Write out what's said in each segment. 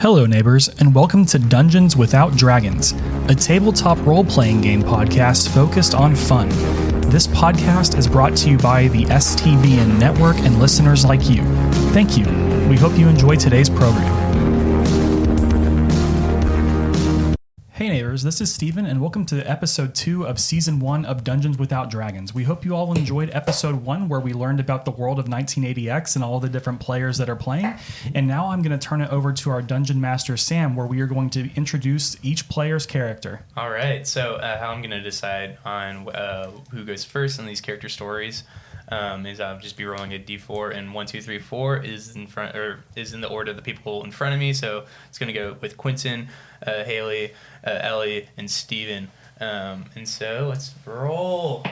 Hello, neighbors, and welcome to Dungeons Without Dragons, a tabletop role-playing game podcast focused on fun. This podcast is brought to you by the STVN Network and listeners like you. Thank you. We hope you enjoy today's program. Hey neighbors, this is Steven, and welcome to episode 2 of season 1 of Dungeons Without Dragons. We hope you all enjoyed episode 1, where we learned about the world of 1980X and all the different players that are playing. And now I'm going to turn it over to our dungeon master, Sam, where we are going to introduce each player's character. All right, so how I'm going to decide on who goes first in these character stories is I'll just be rolling a d4, and 1, 2, 3, 4 is in front, or is in the order of the people in front of me. So it's going to go with Quentin, Haley, Ellie, and Steven. And so let's roll.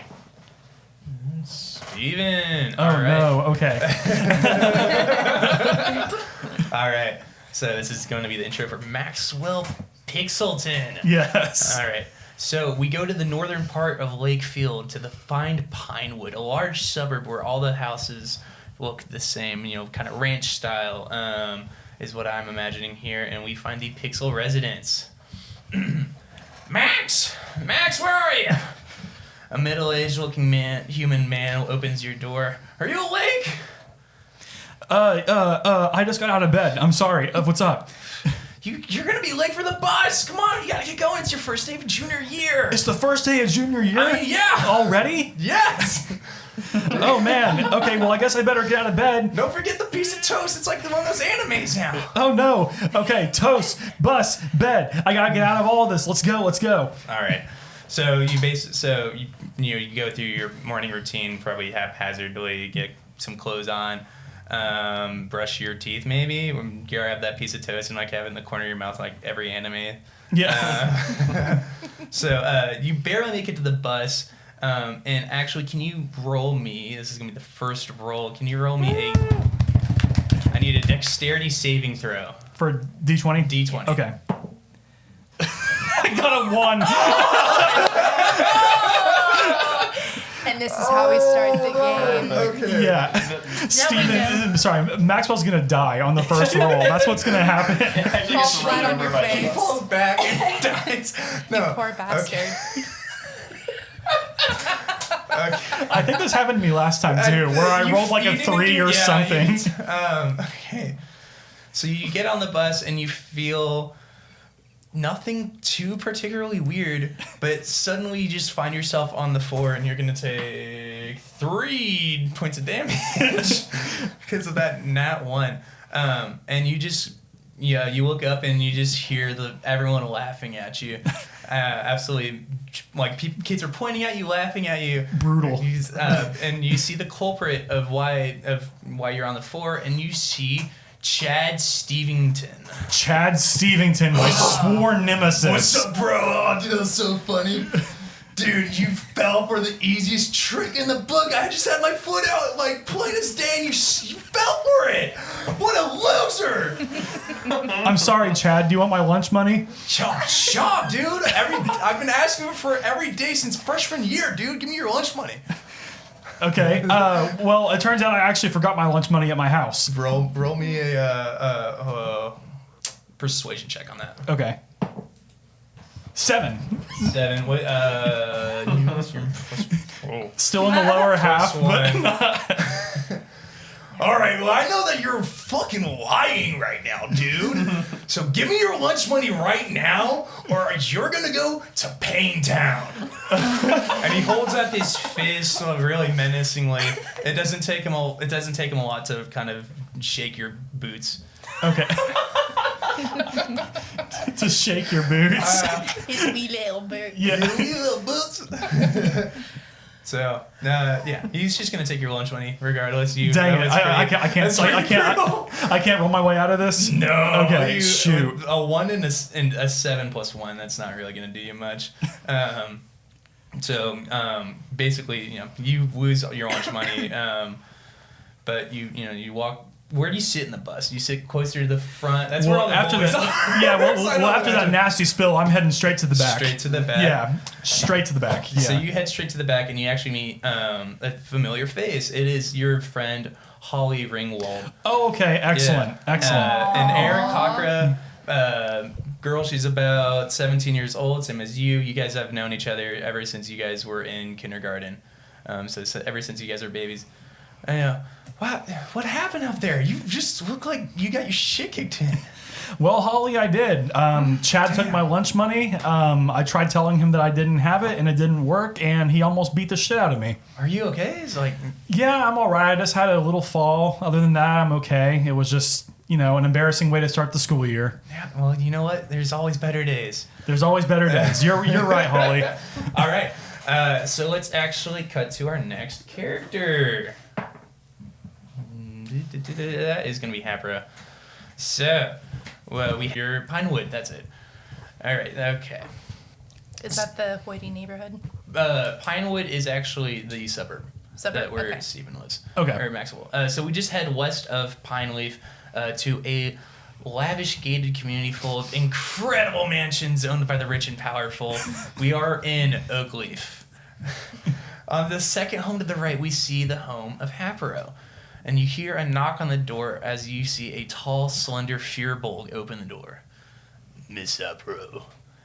Steven. Oh, right. No. Okay. All right. So this is going to be the intro for Maxwell Pixelton. Yes. All right. So we go to the northern part of Lakefield to find Pinewood, a large suburb where all the houses look the same, kind of ranch style, is what I'm imagining here. And we find the Pixel residence. Max, where are you? A middle-aged looking human man opens your door. Are you awake? I just got out of bed. I'm sorry. What's up? You're going to be late for the bus. Come on, you got to get going. It's your first day of junior year. It's the first day of junior year? Yeah. Already? Yes. Oh, man. Okay, well, I guess I better get out of bed. Don't forget the piece of toast. It's like one of those animes now. Oh, no. Okay, toast, bus, bed. I got to get out of all of this. Let's go. All right. So you go through your morning routine, probably haphazardly, get some clothes on. Brush your teeth, maybe. Grab that piece of toast and have it in the corner of your mouth, like every anime. Yeah. So you barely make it to the bus. And actually, can you roll me? This is gonna be the first roll. Can you roll me I need a dexterity saving throw for D20. D20. Okay. I got a 1. And this is how we start the game. Okay. Yeah. Steven, sorry, Maxwell's going to die on the first roll. That's what's going to happen. Fall flat on your face. He falls back and dies. No. You poor bastard. Okay. I think this happened to me last time, too, where I rolled like a 3 or something. Okay. So you get on the bus and you feel nothing too particularly weird, but suddenly you just find yourself on the floor and you're going to take 3 points of damage because of that nat 1. And you look up and you just hear everyone laughing at you. Absolutely, like kids are pointing at you, laughing at you. Brutal. And you see the culprit of why you're on the floor, and you see Chad Stevington, my sworn nemesis. What's up, bro? Oh, dude, that was so funny. Dude, you fell for the easiest trick in the book. I just had my foot out, like, plain as day, and you fell for it. What a loser. I'm sorry, Chad. Do you want my lunch money? Chop, dude. I've been asking for it every day since freshman year, dude. Give me your lunch money. Okay. Well, it turns out I actually forgot my lunch money at my house. Roll me a persuasion check on that. Okay. 7. What? Still in the lower half, but All right, well, I know that you're fucking lying right now, dude. So give me your lunch money right now, or you're gonna go to Pain Town. And he holds out his fist really menacingly. It doesn't take him a lot to kind of shake your boots. Okay. To shake your boots. His wee little boots. Yeah. Wee little boots. So, yeah, he's just gonna take your lunch money regardless. Dang it! I can't roll my way out of this. No. Okay. Shoot. A 1 and a 7 plus 1. That's not really gonna do you much. Basically, you lose your lunch money. But you walk. Where do you sit in the bus? You sit closer to the front. That's where all the boys are. After that nasty spill, I'm heading straight to the back. Straight to the back. Yeah, straight to the back. Yeah. So you head straight to the back, and you actually meet a familiar face. It is your friend Holly Ringwald. Oh, okay. Excellent. Excellent. And Aaron Cochra Girl, she's about 17 years old, same as you. You guys have known each other ever since you guys were in kindergarten. So ever since you guys are babies. What happened up there? You just look like you got your shit kicked in. Well, Holly, I did. Chad took my lunch money. I tried telling him that I didn't have it, and it didn't work, and he almost beat the shit out of me. Are you okay? It's like... Yeah, I'm all right. I just had a little fall. Other than that, I'm okay. It was just, an embarrassing way to start the school year. Yeah, well, you know what? There's always better days. There's always better days. You're right, Holly. All right. So let's actually cut to our next character. That is going to be Hapra. So, we hear Pinewood. That's it. All right. Okay. Is that the Hoity neighborhood? Pinewood is actually the suburb. That where okay. Stephen lives. Okay. Or Maxwell. So we just head west of Pineleaf to a lavish gated community full of incredible mansions owned by the rich and powerful. We are in Oakleaf. On the second home to the right, we see the home of Hapro. And you hear a knock on the door as you see a tall, slender Fearbolg open the door. Miss Hapro,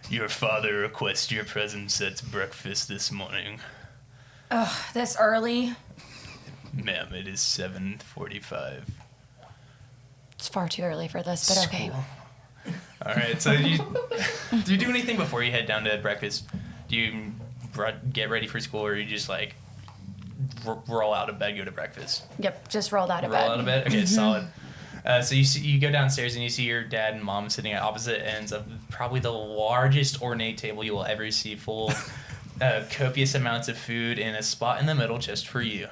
your father requests your presence at breakfast this morning. Ugh, this early? Ma'am, it is 7:45. It's far too early for this, but okay. School. All right, so do you do anything before you head down to breakfast? Do you get ready for school, or you just like roll out of bed, go to breakfast? Yep, just rolled out of bed. Roll out of bed? Okay, solid. So you go downstairs and you see your dad and mom sitting at opposite ends of probably the largest ornate table you will ever see, full of copious amounts of food and a spot in the middle just for you.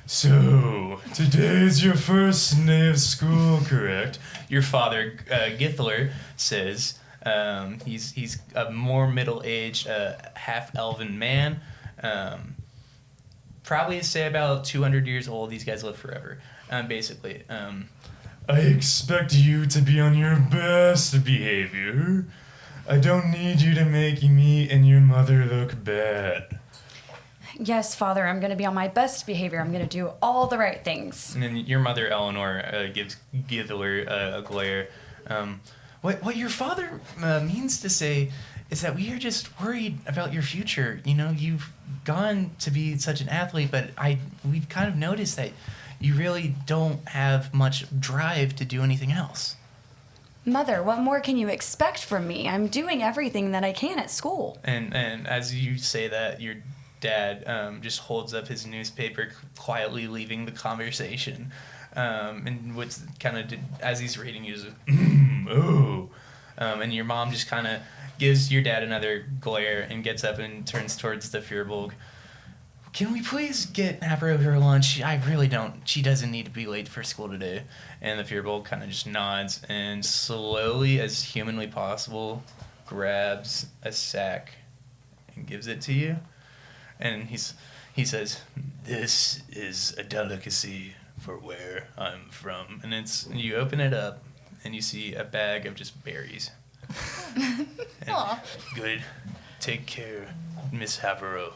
So, today's your first day of school, correct? Your father, Githler, says he's a more middle-aged, half-elven man. Probably say about 200 years old. These guys live forever, basically. I expect you to be on your best behavior. I don't need you to make me and your mother look bad. Yes, Father, I'm going to be on my best behavior. I'm going to do all the right things. And then your mother, Eleanor, gives Githler a glare. What your father means to say is that we are just worried about your future. You've gone to be such an athlete, but we've kind of noticed that you really don't have much drive to do anything else. Mother, what more can you expect from me? I'm doing everything that I can at school. And as you say that, your dad just holds up his newspaper, quietly leaving the conversation. And what's kind of, as he's reading, he goes, oh. And your mom just kind of gives your dad another glare and gets up and turns towards the Fearbolg. Can we please get Hapro her lunch? I really don't. She doesn't need to be late for school today. And the Fearbolg kind of just nods and slowly, as humanly possible, grabs a sack and gives it to you. And he says, "This is a delicacy for where I'm from." And you open it up and you see a bag of just berries. Aw. Good. Take care, Miss Hapro.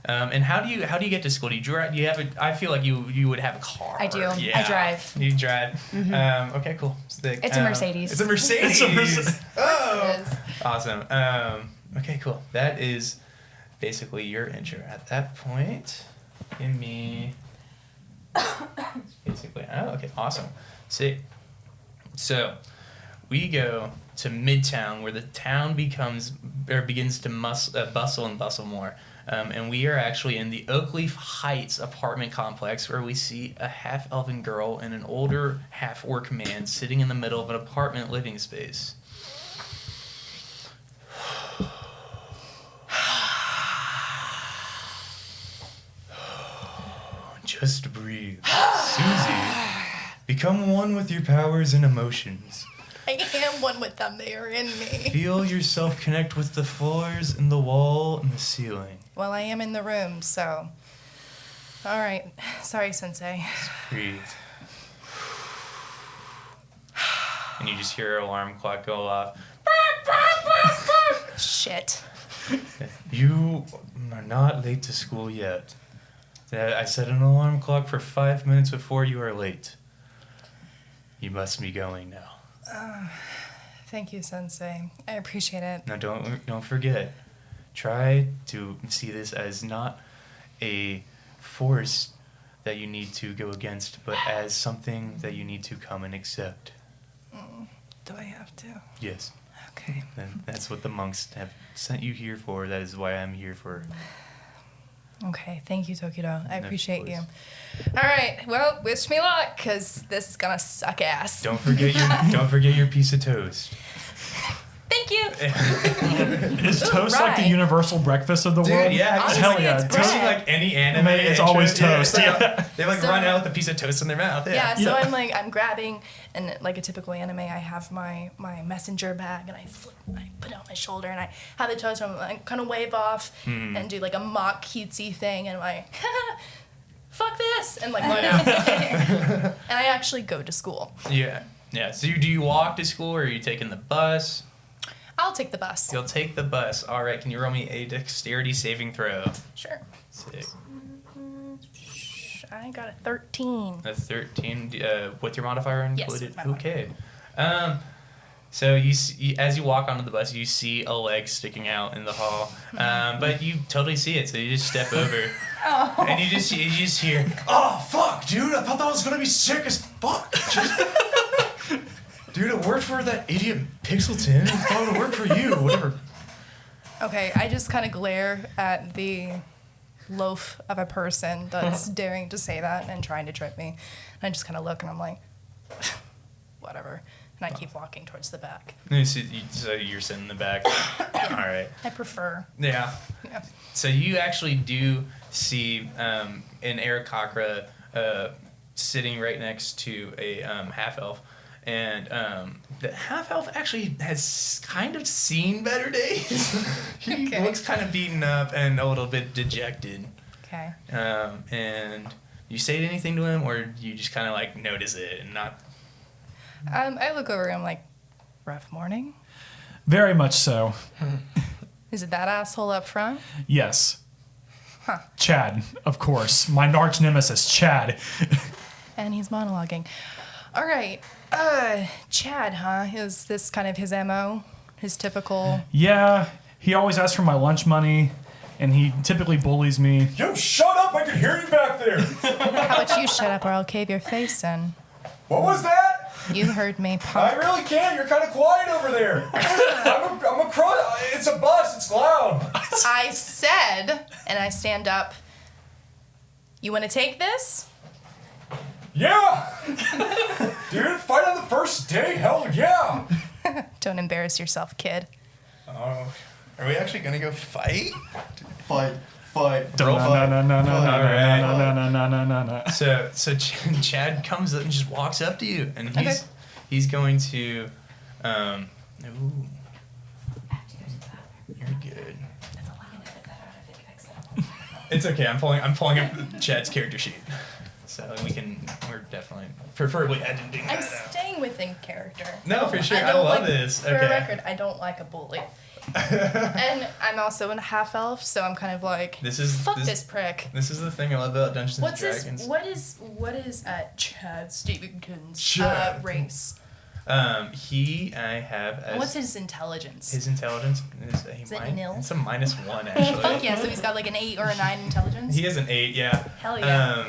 And how do you get to school? Do you drive? I feel like you would have a car. I do. Yeah. I drive. You drive. Mm-hmm. Okay, cool. It's a Mercedes. It's a Mercedes. It's a Mercedes. Oh, It is. awesome. Okay, cool. That is basically your intro. At that point, give me. Basically. Oh, okay. Awesome. See. So, we go to Midtown, where the town begins to bustle and bustle more. And we are actually in the Oakleaf Heights apartment complex, where we see a half-elven girl and an older half-orc man sitting in the middle of an apartment living space. Just breathe. Susie, become one with your powers and emotions. I am one with them. They are in me. Feel yourself connect with the floors and the wall and the ceiling. Well, I am in the room, so. All right. Sorry, Sensei. Breathe. And you just hear an alarm clock go off. Shit. You are not late to school yet. I set an alarm clock for 5 minutes before you are late. You must be going now. Thank you, Sensei. I appreciate it. Now don't forget. Try to see this as not a force that you need to go against, but as something that you need to come and accept. Do I have to? Yes. Okay. And that's what the monks have sent you here for. That is why I'm here for. Okay, thank you, Tokido. I Of appreciate you. course. All right, well, wish me luck, because this is gonna suck ass. Don't forget your piece of toast. Thank you. Is toast like the Right. universal breakfast of the Dude, world? yeah. Honestly, Hell yeah. it's Have you seen bread. like any anime? It's always intro? toast, Yeah. yeah. They like So- run out with a piece of toast in their mouth. Yeah, so Yeah. I'm grabbing, and like a typical anime, I have my messenger bag, and I put it on my shoulder, and I have the toast, and I kind of wave off, and do like a mock cutesy thing, and I'm like, fuck this, and like run out. And I actually go to school. Yeah. Yeah. So do you walk to school or are you taking the bus? I'll take the bus. You'll take the bus. All right. Can you roll me a dexterity saving throw? Sure. Sick. I got a 13. That's 13. With your modifier Yes, included. with my modifier. Okay. So you see, as you walk onto the bus, you see a leg sticking out in the hall, but you totally see it. So you just step over, and you just hear, Oh, fuck, dude. I thought that was gonna be sick as fuck. Dude, it worked for that idiot Pixelton. I thought it would work for you. Whatever. Okay, I just kind of glare at the loaf of a person that's daring to say that and trying to trip me. And I just kind of look and I'm like, whatever. And I keep walking towards the back. so you're sitting in the back. All right. I prefer. Yeah. Yeah. So you actually do see an Aarakocra sitting right next to a half elf, and the half elf actually has kind of seen better days. He Okay. looks kind of beaten up and a little bit dejected. Okay. And you say anything to him, or you just kind of like notice it and not. I look over and I'm like, rough morning? Very much so. Is it that asshole up front? Yes. Huh. Chad, of course. My arch nemesis, Chad. And he's monologuing. All right. Chad, huh? Is this kind of his MO? His typical... Yeah, he always asks for my lunch money, and he typically bullies me. Yo, shut up. I can hear you back there. How about you shut up or I'll cave your face in? What was that? You heard me, I punk. really can't. You're kind of quiet over there. I'm a crow. It's a bus. It's loud. I said, and I stand up, you want to take this? Yeah. Dude, fight on the first day? Hell yeah. Don't embarrass yourself, kid. Are we actually gonna go fight? Fight. No, no, no, no, no, no, Alright. no, no, no, no, no, no, no. So Chad comes up and just walks up to you, and he's going to, ooh, you're good. It's okay. I'm pulling up Chad's character sheet, so we're definitely preferably editing I'm that out. staying within character. No, for sure. I don't love like, this. For Okay. a record, I don't like a bully. And I'm also a half elf, so I'm kind of like, fuck this prick. This is the thing I love about Dungeons What's and his? Dragons. What is Chad Stevenson's Chad. race? I have as What's his intelligence? his intelligence is it nil? It's a -1 actually. Fuck yeah! So he's got like an 8 or a 9 intelligence. He has an 8, yeah. Hell yeah.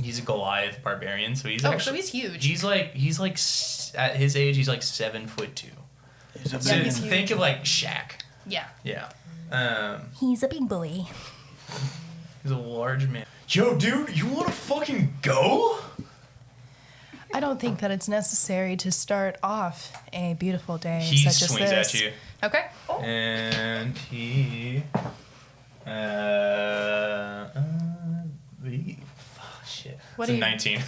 He's a Goliath barbarian, so he's Oh, actually so he's huge. He's like at his age he's like 7'2". So Yeah, he's huge. think of like Shaq. Yeah. Yeah. He's a big bully. He's a large man. Yo, dude, you want to fucking go? I don't think that it's necessary to start off a beautiful day He such as swings this. at you, Okay. and he shit. What It's a are you- 19.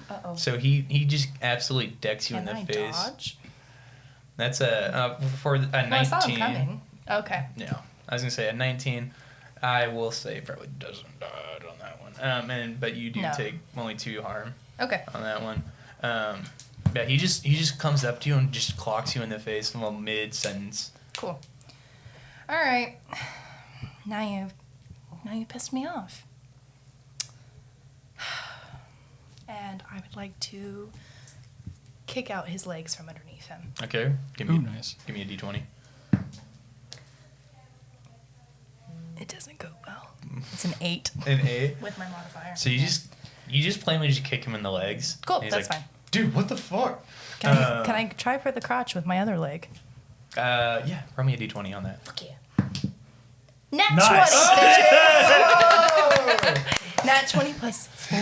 Uh-oh. So he just absolutely decks you Can in I the face. dodge? That's for a 19. No, I saw him coming. Okay. Yeah, I was gonna say a 19. I will say probably doesn't dodge on that one. But you do No. take only 2 harm Okay. on that one. Yeah, he just comes up to you and just clocks you in the face while mid sentence. Cool. All right. Now you pissed me off. and I would like to kick out his legs from underneath him. Okay. Ooh, nice. Give me a d20. It doesn't go well. It's an 8 An 8. with my modifier. So you just plainly just kick him in the legs. Cool, And he's that's like, fine. Dude, what the fuck? Can I try for the crotch with my other leg? Yeah. Roll me a d20 on that. Fuck yeah. Nat Nice. 20. Nat 20 plus 4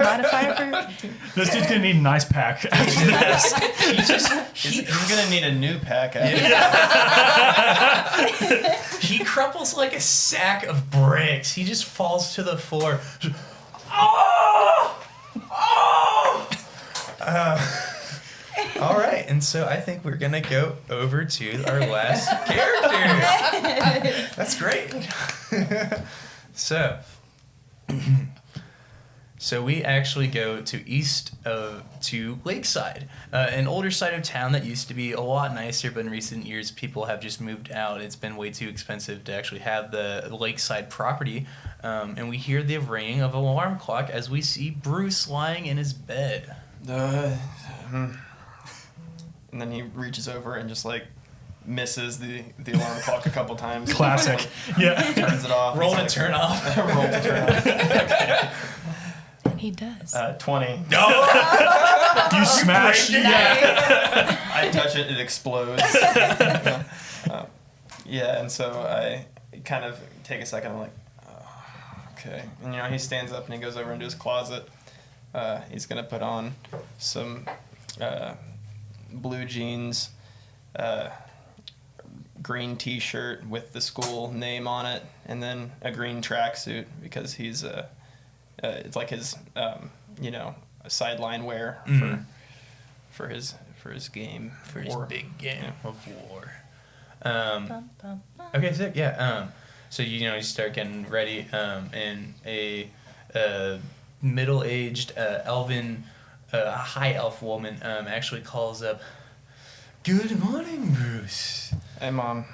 modifier for. This dude's gonna need an ice pack after this. He's gonna need a new pack. He crumples like a sack of bricks. He just falls to the floor. Oh! Oh! All right, and so I think we're gonna go over to our last character. That's great. So we actually go to Lakeside, an older side of town that used to be a lot nicer, but in recent years people have just moved out. It's been way too expensive to actually have the Lakeside property, and we hear the ringing of an alarm clock as we see Bruce lying in his bed. And then he reaches over and just like misses the alarm clock a couple times. Classic. Yeah. Turns it off. Roll to He's turn off. like, roll to turn off. And he does. 20. You smash. Yeah. I touch it, it explodes. Yeah, and so I kind of take a second. I'm like, oh, okay. And he stands up and he goes over into his closet. He's gonna put on some blue jeans, green T-shirt with the school name on it, and then a green tracksuit because he's it's like his a sideline wear for his game For his big game of war. Bum, bum, bum. Okay, sick. Yeah. So you start getting ready, and a middle-aged elven, high elf woman actually calls up. Good morning, Bruce. Hey, Mom.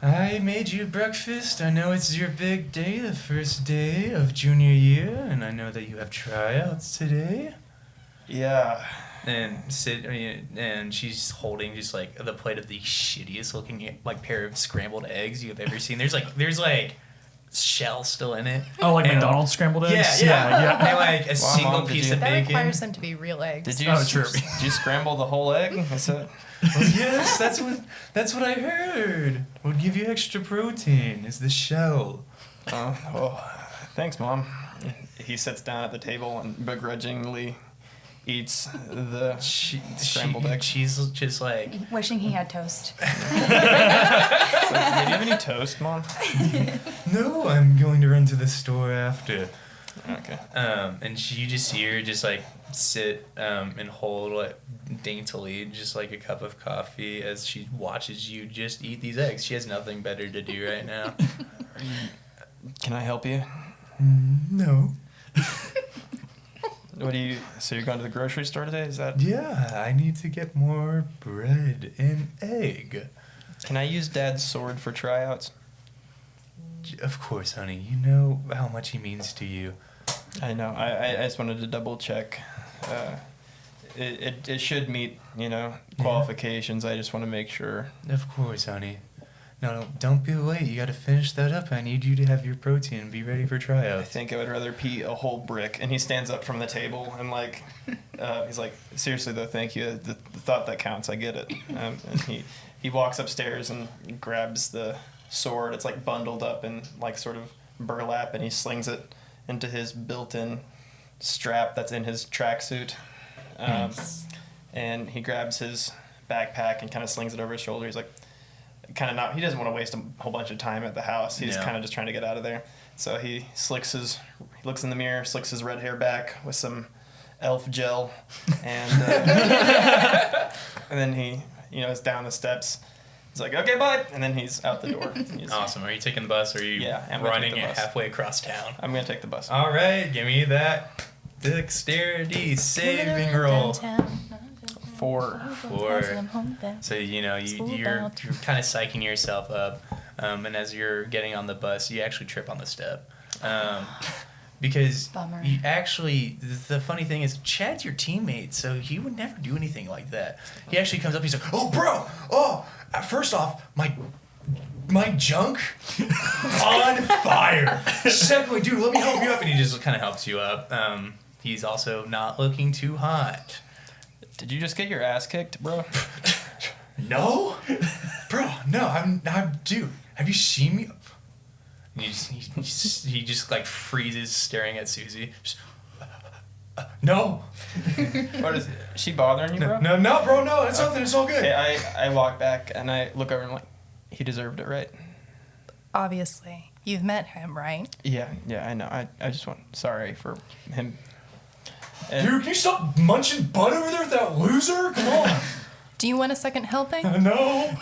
I made you breakfast. I know it's your big day, the first day of junior year, and I know that you have tryouts today. Yeah. And she's holding just like the plate of the shittiest looking like pair of scrambled eggs you've ever seen. There's like shell still in it. Oh, like And- McDonald's scrambled eggs? Yeah. And like a single Mom, did piece you- of That bacon. requires them to be real eggs. Did you? Oh, true. Did you scramble the whole egg? That's it. Yes, that's what I heard. Would give you extra protein. Is the shell. Oh, thanks, Mom. He sits down at the table and begrudgingly eats the scrambled egg. She's just like, Wishing he had toast. Did you have any toast, Mom? no, I'm going to run to the store after. Okay. And you just see her just like sit and hold like daintily just like a cup of coffee as she watches you just eat these eggs. She has nothing better to do right now. Can I help you? No. So you're going to the grocery store today? Is that? Yeah, I need to get more bread and egg. Can I use Dad's sword for tryouts? Of course, honey. You know how much he means to you. I know. I just wanted to double check. It should meet qualifications. I just want to make sure. Of course, honey. No, don't be late. You got to finish that up. I need you to have your protein and be ready for I tryouts. think I would rather pee a whole brick. And he stands up from the table and like, he's like, seriously though, thank you. The thought that counts. I get it. And he walks upstairs and grabs the sword. It's like bundled up in like sort of burlap, and he slings it into his built-in strap that's in his tracksuit. And he grabs his backpack and kind of slings it over his shoulder. He's like, he doesn't want to waste a whole bunch of time at the house. He's kind of just trying to get out of there. So he looks in the mirror, slicks his red hair back with some elf gel, and and then he is down the steps. He's like, okay, bye, and then he's out the door. Awesome. Are you taking the bus or are you I'm gonna running take the it bus. halfway across town? I'm gonna take the bus. All right, give me that dexterity saving roll. 4. So you're kind of psyching yourself up, and as you're getting on the bus, you actually trip on the step. Because Bummer. you actually, the funny thing is, Chad's your teammate, so he would never do anything like that. He actually comes up, he's like, "Oh, bro, first off, my junk on fire. Secondly, dude, let me help you up," and he just kind of helps you up. He's also not looking too hot. Did you just get your ass kicked, bro? No, bro, no, I'm dude. Have you seen me? And he just like freezes, staring at Susie. Just, no. What is she bothering you, bro? No, bro, no. It's nothing. It's all good. Okay, I walk back and I look over and I'm like, he deserved it, right? Obviously, you've met him, right? Yeah, I know. I just want sorry for him. And Dude, can you stop munching butt over there with that loser? Come on. Do you want a second helping? No.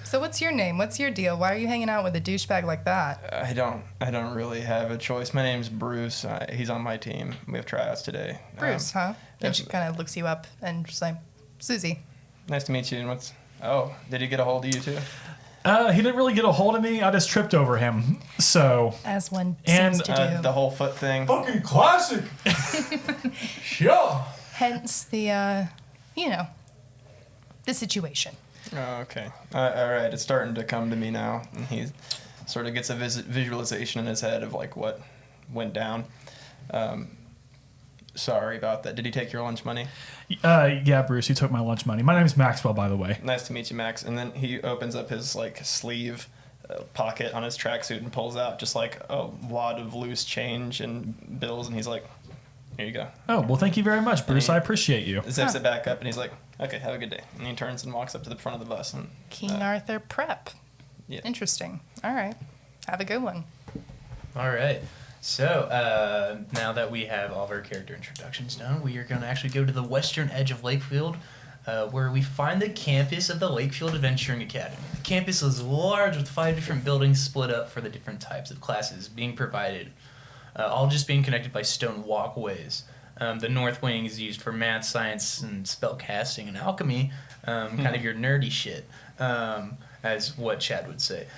So what's your name? What's your deal? Why are you hanging out with a douchebag like that? I don't really have a choice. My name's Bruce. He's on my team. We have tryouts today. Bruce, huh? And if- she kind of looks you up and just like, Susie. Nice to meet you. And did he get a hold of you too? He didn't really get a hold of me. I just tripped over him. So, As one And, seems to do. The whole foot thing. Fucking classic. Yeah. Hence the, the situation. Oh, okay. All right. It's starting to come to me now. And he sort of gets a visualization in his head of like what went down. Sorry about that. Did he take your lunch money? yeah, Bruce, he took my lunch money. My name's Maxwell, by the way. Nice to meet you, Max. And then he opens up his like sleeve pocket on his tracksuit and pulls out just like a wad of loose change and bills. And he's like, "Here you go." Oh, well, thank you very much, Bruce. I appreciate you. Zips it back up and he's like, "Okay, have a good day." And he turns and walks up to the front of the bus. And King Arthur Prep. yeah. Interesting. All right. Have a good one. All right. So now that we have all of our character introductions done, we are going to actually go to the western edge of Lakefield, where we find the campus of the Lakefield Adventuring Academy. The campus is large with 5 different buildings split up for the different types of classes being provided, all just being connected by stone walkways. The north wing is used for math, science, and spell casting and alchemy, kind of your nerdy shit. As what Chad would say.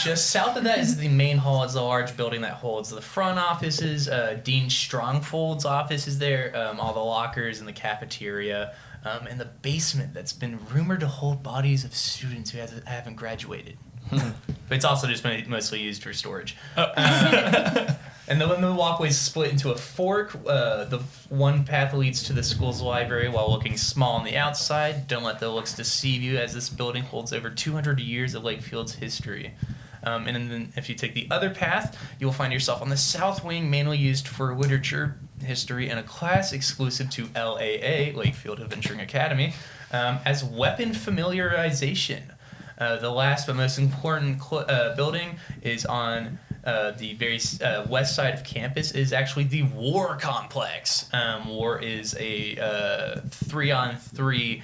Just south of that is the main hall. It's a large building that holds the front offices. Dean Strongfold's office is there. All the lockers and the cafeteria. And the basement that's been rumored to hold bodies of students who haven't graduated. But it's also just mostly used for storage. And then the walkway's split into a fork. The one path leads to the school's library while looking small on the outside. Don't let the looks deceive you, as this building holds over 200 years of Lakefield's history. And then if you take the other path, you'll find yourself on the south wing, mainly used for literature, history, and a class exclusive to LAA, Lakefield Adventuring Academy, as weapon familiarization. The last but most important building is on the very west side of campus is actually the War Complex. War is a 3-on-3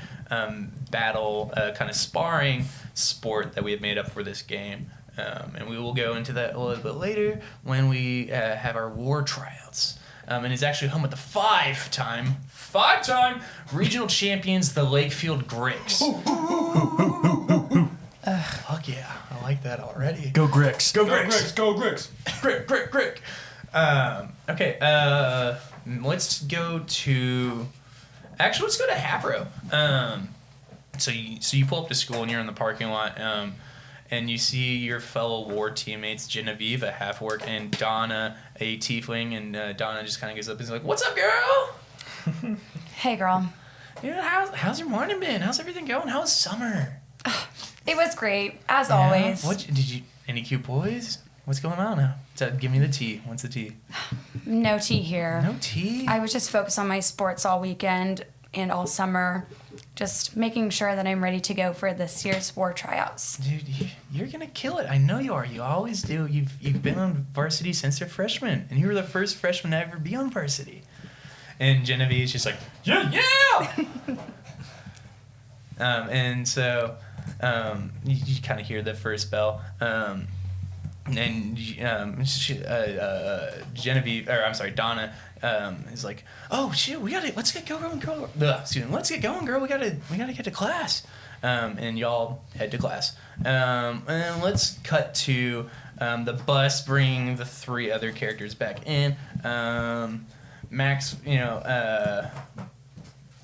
battle kind of sparring sport that we have made up for this game. And we will go into that a little bit later when we have our war tryouts. And it's actually home with the five-time regional champions, the Lakefield Gricks. Fuck yeah, I like that already. Go Gricks. Go Gricks. Go Gricks. Grick. Okay, let's go to Hapro. So you pull up to school and you're in the parking lot, and you see your fellow war teammates, Genevieve, a half-orc, and Donna, a tiefling, and Donna just kind of gets up and is like, "What's up, girl? Hey, girl. How's your morning been? How's everything going? How's summer?" It was great, as always. What did you? Any cute boys? What's going on now? Give me the tea. What's the tea? No tea here. No tea. I was just focused on my sports all weekend and all summer, just making sure that I'm ready to go for this year's war tryouts. Dude, you're gonna kill it. I know you are. You always do. You've been on varsity since you're freshman, and you were the first freshman to ever be on varsity. And Genevieve's just like, yeah. And so you kind of hear the first bell, and Genevieve, or I'm sorry, Donna, is like, "Oh shit, let's get going, girl. Let's get going, girl. We gotta get to class." And y'all head to class. And let's cut to the bus bringing the 3 other characters back in. Max,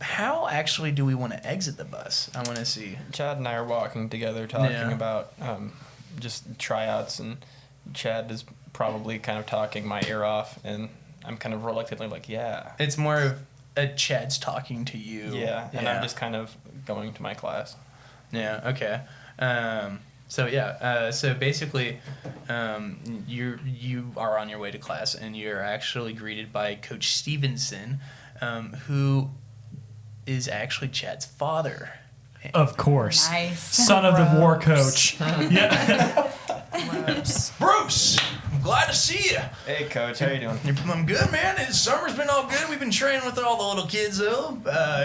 how actually do we want to exit the bus? I want to see. Chad and I are walking together talking about just tryouts, and Chad is probably kind of talking my ear off, and I'm kind of reluctantly like, yeah. It's more of Chad's talking to you. Yeah, and I'm just kind of going to my class. Yeah, okay. So basically, you are on your way to class, and you're actually greeted by Coach Stevenson, who is actually Chad's father. Of course. Nice. Son of the war coach. Yeah. Bruce, I'm glad to see you. Hey, Coach, how you doing? I'm good, man. Summer's been all good. We've been training with all the little kids, though.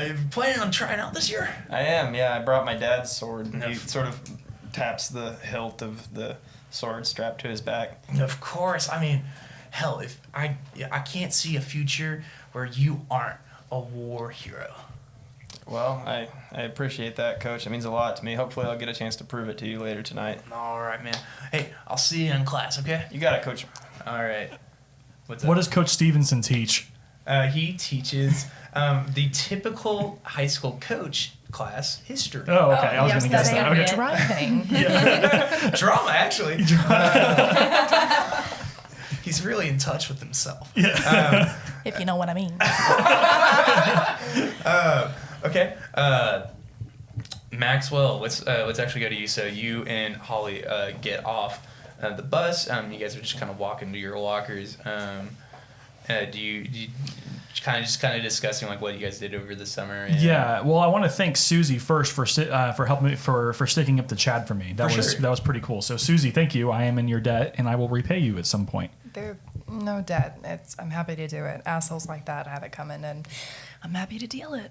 You planning on trying out this year? I am, yeah. I brought my dad's sword. No. He sort of taps the hilt of the sword strapped to his back. Of course. I mean, hell, if I can't see a future where you aren't a war hero. Well, I appreciate that, Coach. It means a lot to me. Hopefully I'll get a chance to prove it to you later tonight. All right, man. Hey, I'll see you in class, okay? You got it, Coach. All right. What's up? What does Coach Stevenson teach? He teaches the typical high school coach class history. Oh, okay. I was going to guess that. Okay. Driving. Drama, actually. He's really in touch with himself. Yeah. If you know what I mean. Okay. Maxwell, let's actually go to you. So you and Holly get off the bus. You guys are just kind of walking to your lockers. Do you kind of discussing like what you guys did over the summer? And Yeah. Well, I want to thank Susie first for helping me for sticking up to Chad for me. That was pretty cool. So Susie, thank you. I am in your debt, and I will repay you at some point. There's no debt. I'm happy to do it. Assholes like that have it coming, and I'm happy to deal it.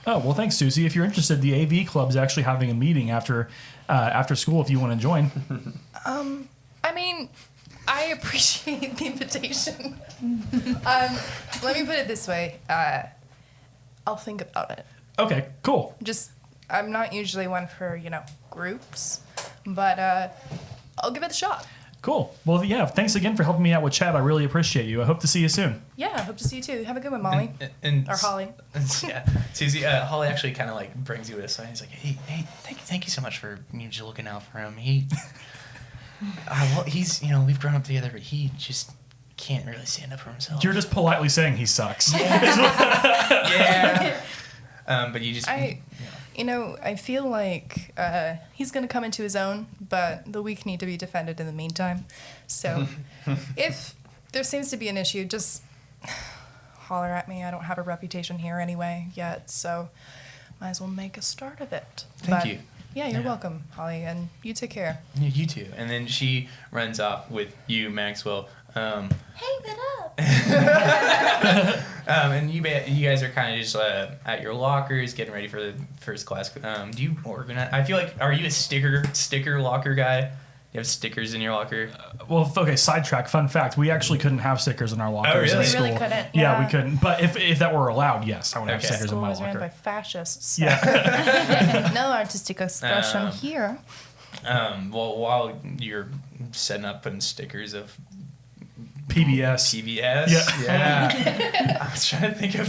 Oh, well, thanks, Susie. If you're interested, the AV Club's actually having a meeting after school if you want to join. I mean, I appreciate the invitation. Let me put it this way. I'll think about it. Okay, cool. I'm not usually one for, groups, but I'll give it a shot. Cool. Well, yeah, thanks again for helping me out with Chad. I really appreciate you. I hope to see you soon. Yeah, I hope to see you too. Have a good one, Molly. And Or Holly. Yeah, Susie. Holly actually kind of like brings you aside. He's like, hey, thank you so much for just looking out for him. He's we've grown up together, but he just can't really stand up for himself. You're just politely saying he sucks. Yeah. But you just. I feel like he's going to come into his own, but the weak need to be defended in the meantime. So if there seems to be an issue, just holler at me. I don't have a reputation here anyway yet, so might as well make a start of it. Thank you. Yeah, you're welcome, Holly, and you take care. You too. And then she runs off with you, Maxwell. Hey, what up? And you guys are kind of just at your lockers, getting ready for the first class. Do you organize? I feel like, are you a sticker locker guy? You have stickers in your locker? Well, okay, sidetrack. Fun fact: we actually couldn't have stickers in our lockers really? in We school. really couldn't, Yeah, we yeah. couldn't. But if that were allowed, yes, I would have Okay. stickers in School my was ran by locker. fascists. Yeah. No artistic expression Um, here. Well, while you're setting up putting stickers of PBS. PBS. Yeah. I was trying to think I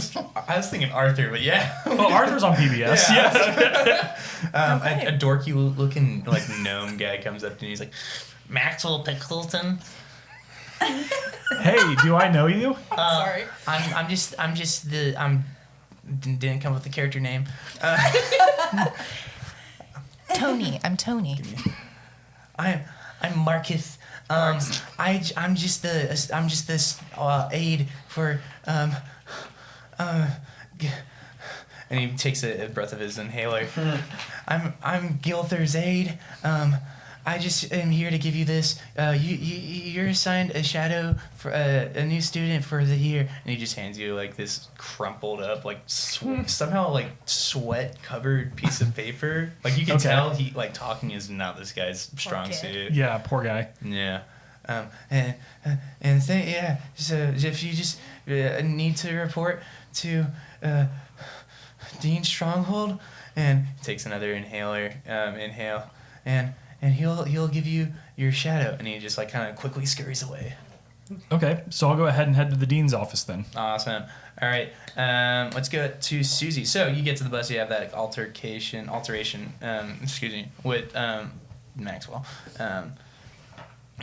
was thinking Arthur, but yeah. Oh, Arthur's on PBS. Yeah. A dorky looking like gnome guy comes up to me. He's like, Maxwell Pickleton. Hey, do I know you? Sorry. I'm just didn't come up with the character name. Tony. I'm Tony. I'm Marcus. I'm just this aide for and he takes a breath of his inhaler. I'm Gilther's aide. I just am here to give you this. You're assigned a shadow for a new student for the year, and he just hands you like this crumpled up, like somehow like sweat covered piece of paper. Like you can tell he like talking is not this guy's strong suit. Yeah, poor guy. Yeah. So if you just need to report to Dean Stronghold, and he takes another inhaler, inhale, and and he'll give you your shadow. And he just like kind of quickly scurries away. Okay, so I'll go ahead and head to the dean's office then. Awesome. All right, let's go to Susie. So you get to the bus, you have that alteration, with Maxwell.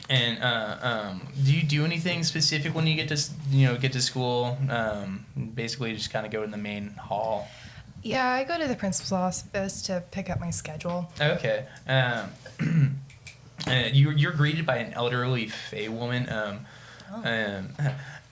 Do you do anything specific when you get to school? Basically, just kind of go in the main hall. Yeah, I go to the principal's office to pick up my schedule. Okay. You're greeted by an elderly Fey woman.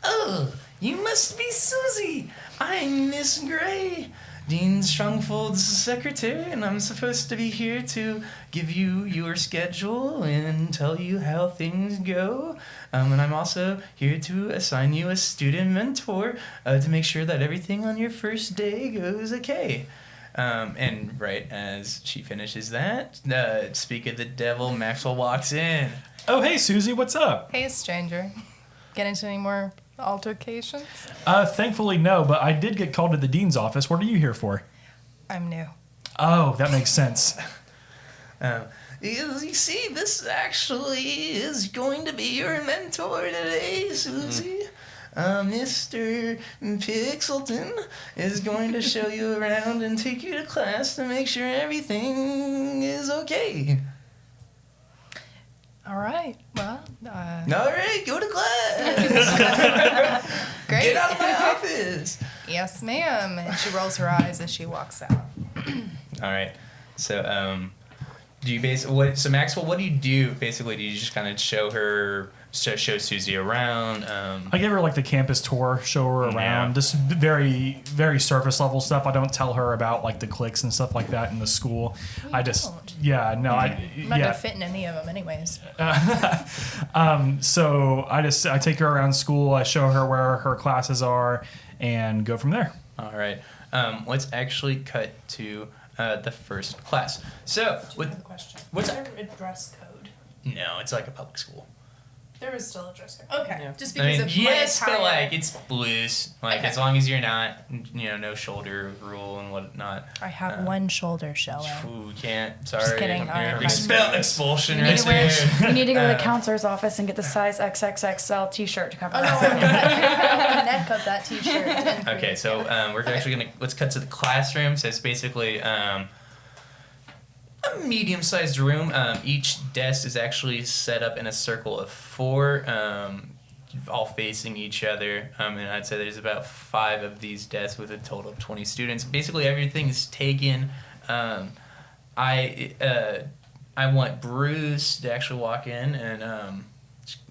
Oh, you must be Susie. I'm Miss Gray, Dean Strongfold's secretary, and I'm supposed to be here to give you your schedule and tell you how things go. And I'm also here to assign you a student mentor to make sure that everything on your first day goes okay. And right as she finishes that, speak of the devil, Maxwell walks in. Oh, hey, Susie, what's up? Hey, stranger. Get into any more altercations? Thankfully, no, but I did get called to the dean's office. What are you here for? I'm new. Oh, that makes sense. You see, this actually is going to be your mentor today, Susie. Mr. Pixelton is going to show you around and take you to class to make sure everything is okay. All right. Well, All right, go to class. great. Get out of my office. Yes, ma'am. And she rolls her eyes as she walks out. All right. So, do you so Maxwell, what do you do? Basically, do you just kind of show Susie around? I give her like the campus tour, show her around, Yeah. just very, very surface level stuff. I don't tell her about like the cliques and stuff like that in the school. You I just, don't. yeah, no, I'm not yeah. gonna fit in any of them, anyways. So I take her around school. I show her where her classes are, and go from there. All right. Let's actually cut to the first class. So, with question. what's Is there a dress code? no, it's like a public school. There is still a dress code. Okay. Yeah. Just I because mean, of yes, my but attire. like it's loose. Like Okay. as long as you're not, no shoulder rule and whatnot. I have one shoulder showing. Ooh, can't. Sorry. kidding. You're I'm expulsion You right need to wear- there. You need to go to the counselor's office and get the size XXXL T-shirt to cover Oh no, that. the neck of that T-shirt. Okay, so we're actually let's cut to the classroom. So it's basically a medium-sized room. Each desk is actually set up in a circle of 4, all facing each other. And I'd say there's about 5 of these desks with a total of 20 students. Basically, everything is taken. I want Bruce to actually walk in, and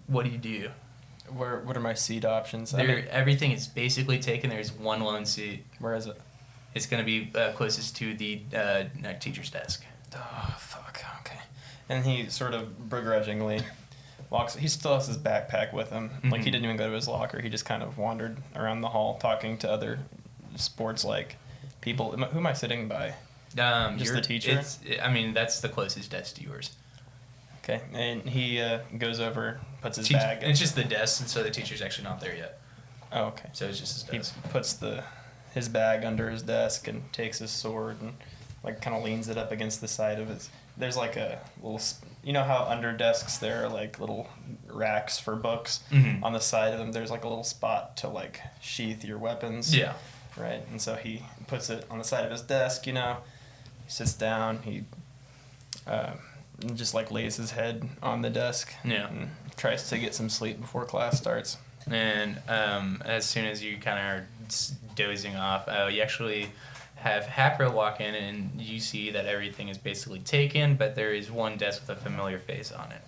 what do you do? What are my seat options? Everything is basically taken. There's one lone seat. Where is it? It's going to be closest to the teacher's desk. Oh, fuck. Okay. And he sort of begrudgingly walks. He still has his backpack with him. Like, he didn't even go to his locker. He just kind of wandered around the hall talking to other sports-like people. Who am I sitting by? Just the teacher? That's the closest desk to yours. Okay. And he goes over, puts his bag. It's just the desk, and so the teacher's actually not there yet. Oh, okay. So it's just his He desk. puts his bag under his desk and takes his sword and like kind of leans it up against the side of his. There's like a little, you know how under desks there are like little racks for books. Mhm. On the side of them there's like a little spot to like sheath your weapons. Yeah. Right, and so he puts it on the side of his desk. He sits down. He just like lays his head on the desk. Yeah. And tries to get some sleep before class starts. And as soon as you kind of are dozing off, you actually have Hapro walk in, and you see that everything is basically taken, but there is one desk with a familiar face on it.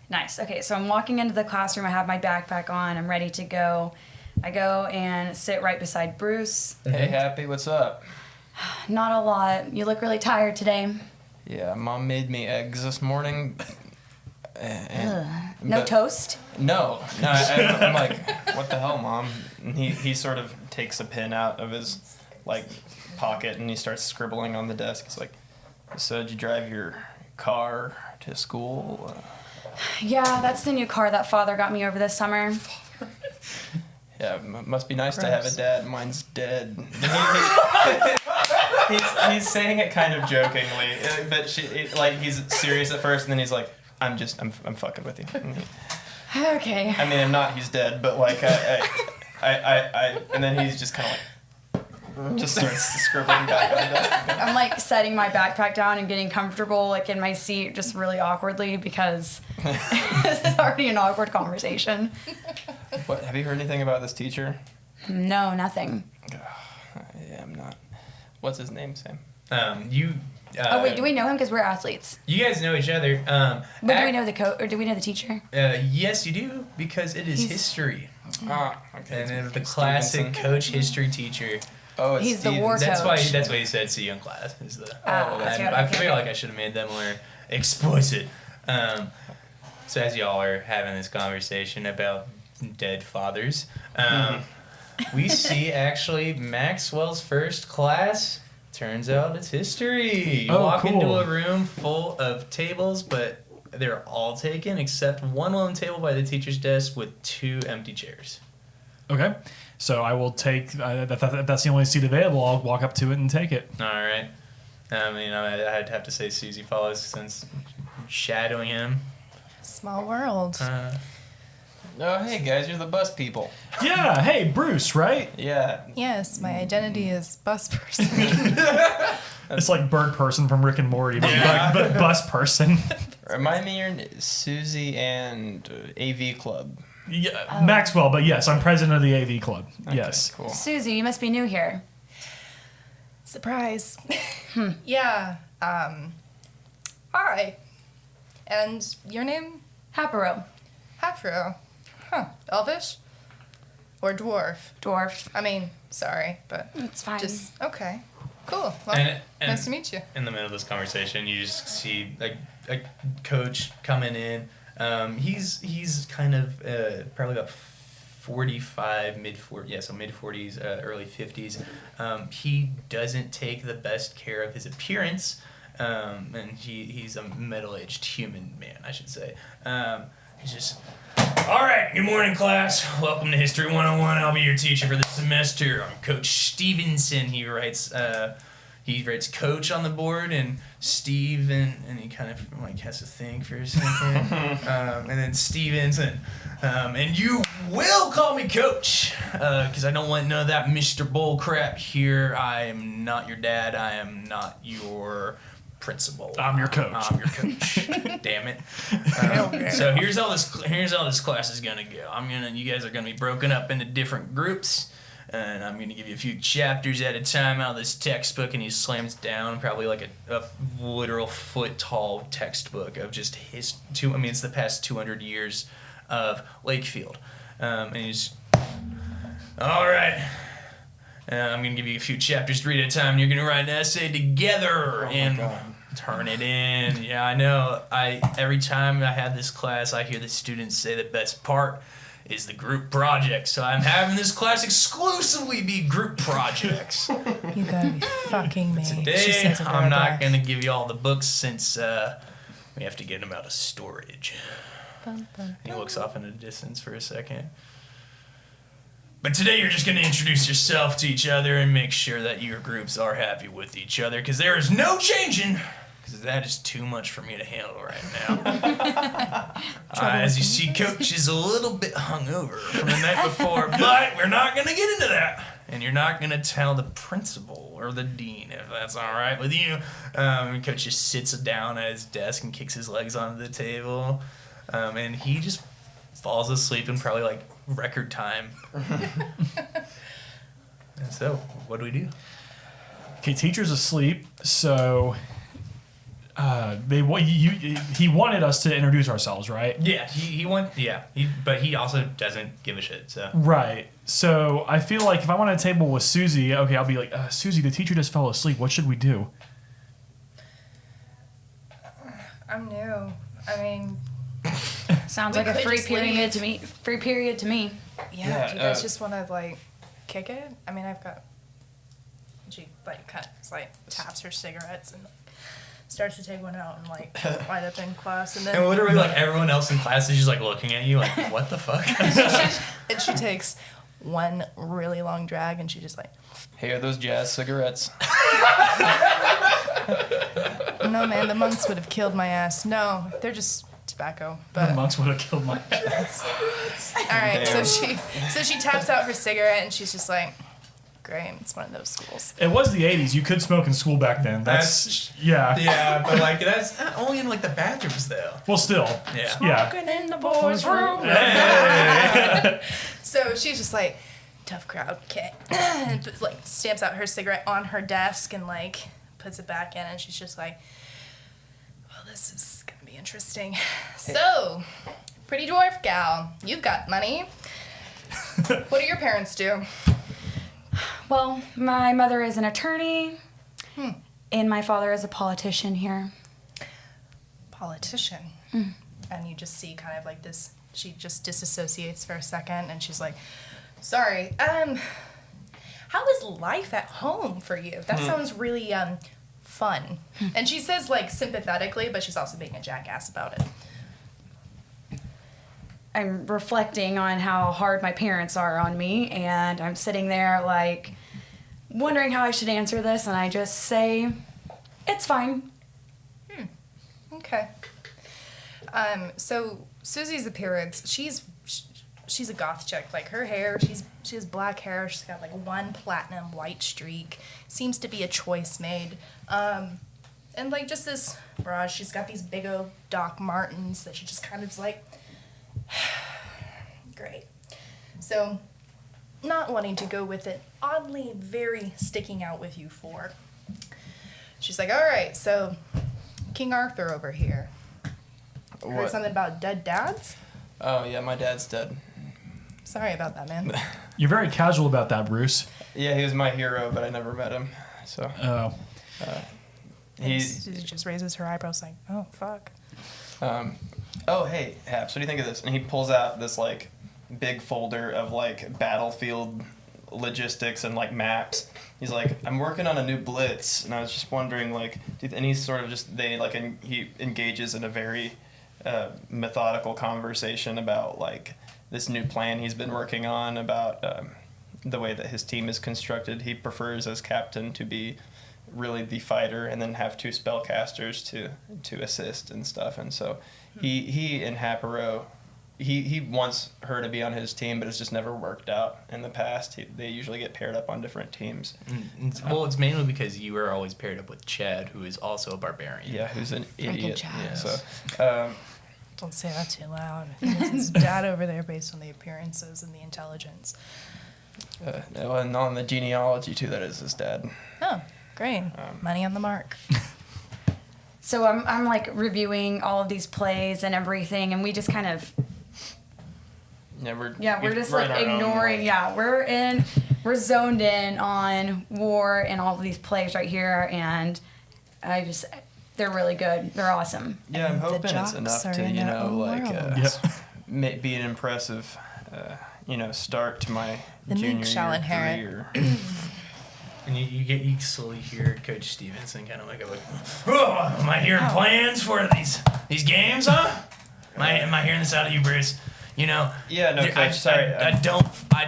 Nice. Okay, so I'm walking into the classroom. I have my backpack on. I'm ready to go. I go and sit right beside Bruce. Hey, Happy, what's up? Not a lot. You look really tired today. Yeah, Mom made me eggs this morning. No toast? No. I'm like, what the hell, Mom? And he sort of takes a pen out of his like pocket and he starts scribbling on the desk. He's like, so did you drive your car to school? Yeah, that's the new car that Father got me over this summer. Yeah, must be nice to have a dad. Mine's dead. he's saying it kind of jokingly, but he's serious at first, and then he's like, I'm fucking with you. Okay. I mean, I'm not. He's dead, but like and then he's just kind of like. Just starts scribbling back on the desk. I'm like setting my backpack down and getting comfortable like in my seat just really awkwardly because this is already an awkward conversation. What, have you heard anything about this teacher? No, nothing. Yeah, I'm not. What's his name, Sam? Oh wait, do we know him because we're athletes? You guys know each other. But do we know the coach or do we know the teacher? Yes, you do, because it is history. Okay. And the classic coach history teacher. Oh, it's He's the Steven. war That's why coach. he said "see you in class." Is the that's right, I okay. feel like I should have made that more explicit. So as y'all are having this conversation about dead fathers, we see actually Maxwell's first class. Turns out it's history. You walk into a room full of tables, but they're all taken except one lone table by the teacher's desk with 2 empty chairs. Okay. So I will take, if that's the only seat available, I'll walk up to it and take it. All right. I mean, I'd have to say Susie follows since shadowing him. Small world. Oh, hey guys, you're the bus people. Yeah. Hey, Bruce, right? Yeah. Yes, my identity is bus person. It's like bird person from Rick and Morty, but bus person. Remind me your Susie and AV Club. Yeah, Maxwell, but yes, I'm president of the AV club. Okay, Yes. Cool. Susie, you must be new here. Surprise. Yeah. Hi. And your name? Haparo. Hafro. Huh. Elvish? Or dwarf? Dwarf. I mean, sorry, but It's fine. just okay. Cool. Well, And nice to meet you. In the middle of this conversation, you just see a coach coming in. He's kind of probably about 45, mid-40s, early 50s. He doesn't take the best care of his appearance, and he's a middle-aged human man, I should say. He's just, all right, good morning, class. Welcome to History 101. I'll be your teacher for the semester. I'm Coach Stevenson. He writes coach on the board, and Steve, and he kind of like has to think for a second. And then Stevenson. And you will call me coach, because I don't want none of that Mr. Bull crap here. I am not your dad. I am not your principal. I'm your coach. I'm your coach. Damn it. So here's how this class is gonna go. You guys are gonna be broken up into different groups. And I'm going to give you a few chapters at a time out of this textbook, and he slams down probably like a literal foot-tall textbook of just it's the past 200 years of Lakefield. And he's, all right, I'm going to give you a few chapters to read at a time, and you're going to write an essay together and turn it in. Yeah, I know. Every time I have this class, I hear the students say the best part is the group project. So I'm having this class exclusively be group projects. You gotta be fucking me. She Today, says it I'm with not her going to give you all the books since we have to get them out of storage. He looks off in the distance for a second. But today you're just going to introduce yourself to each other and make sure that your groups are happy with each other, because there is no changing, because that is too much for me to handle right now. As you see, Coach is a little bit hungover from the night before, but we're not going to get into that. And you're not going to tell the principal or the dean, if that's all right with you. Coach just sits down at his desk and kicks his legs onto the table. And he just falls asleep in probably like record time. And so, what do we do? Okay, teacher's asleep, so he wanted us to introduce ourselves, right? Yeah, but he also doesn't give a shit. So Right. So I feel like if I'm on a table with Susie, okay, I'll be like, Susie, the teacher just fell asleep. What should we do? I'm new. I mean, Sounds We like a could free just period leave. to me. Free period to me. yeah. Do you guys just want to like kick it? I mean, I've got. She like kind of like taps her cigarettes and starts to take one out and like light up in class, and then and literally like everyone else in class is just like looking at you like, what the fuck? and she takes one really long drag, and she just like, Hey, are those jazz cigarettes? no man, the monks would have killed my ass. No, they're just tobacco. The But monks would have killed my ass. all right, Damn. so she taps out her cigarette, and she's just like, great, it's one of those schools. It was the 80s. You could smoke in school back then. That's yeah. Yeah, but like that's only in like the bathrooms though. Well, still. Yeah. Yeah. Smoking in the boys' room. Hey. So she's just like, tough crowd, okay. And like stamps out her cigarette on her desk and like puts it back in, and she's just like, well, this is gonna be interesting. So, pretty dwarf gal, you've got money. What do your parents do? Well, my mother is an attorney, and my father is a politician here. Politician. And you just see kind of like this, she just disassociates for a second, and she's like, sorry, how is life at home for you? That sounds really fun. And she says like sympathetically, but she's also being a jackass about it. I'm reflecting on how hard my parents are on me, and I'm sitting there like wondering how I should answer this, and I just say, it's fine. Okay. So Susie's appearance, she's a goth chick. Like her hair, she has black hair. She's got like one platinum white streak. Seems to be a choice made. And like just this bra, she's got these big old Doc Martens that she just kind of is like, great. So, not wanting to go with it, oddly very sticking out with you for. She's like, all right, so King Arthur over here. Heard What? something about dead dads? Oh, yeah, my dad's dead. Sorry about that, man. You're very casual about that, Bruce. Yeah, he was my hero, but I never met him. So, Oh. Susie just raises her eyebrows like, oh, fuck. oh, hey, Haps, what do you think of this? And he pulls out this, like, big folder of, like, battlefield logistics and, like, maps. He's like, I'm working on a new blitz, and I was just wondering, like, and he's sort of just, he engages in a very methodical conversation about, like, this new plan he's been working on, about the way that his team is constructed. He prefers, as captain, to be really the fighter and then have two spellcasters to assist and stuff. And so he and Haparo, he wants her to be on his team, but it's just never worked out in the past. They usually get paired up on different teams. Well, it's mainly because you were always paired up with Chad, who is also a barbarian. Yeah, who's an idiot. Chad. Yes. So, Don't say that too loud. It's his dad over there based on the appearances and the intelligence. and on the genealogy too, that is his dad. Oh, great. Money on the mark. So I'm like reviewing all of these plays and everything, and we just kind of we're just like ignoring. We're zoned in on war and all of these plays right here, and they're really good. They're awesome. Yeah, I'm And the hoping it's jocks enough are to in their own world. be an impressive start to my The junior meek shall year inherit. career. And you slowly hear Coach Stevenson kind of like, oh, am I hearing plans for these games, huh? Am I hearing this out of you, Bruce? You know. Yeah, no, Coach. Sorry. I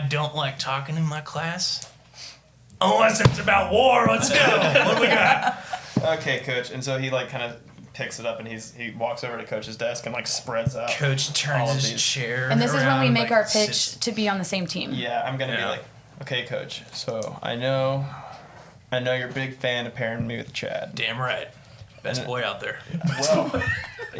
don't like talking in my class. Unless it's about war. Let's go. What do we got? Okay, Coach. And so he like kind of picks it up and he walks over to Coach's desk and like spreads out. Coach all turns of his these. chair. And this is when we around, make like, our pitch sits- to be on the same team. Yeah, I'm gonna be Yeah. like, okay, Coach. So I know you're a big fan of pairing me with Chad. Damn right. Best boy out there. Well,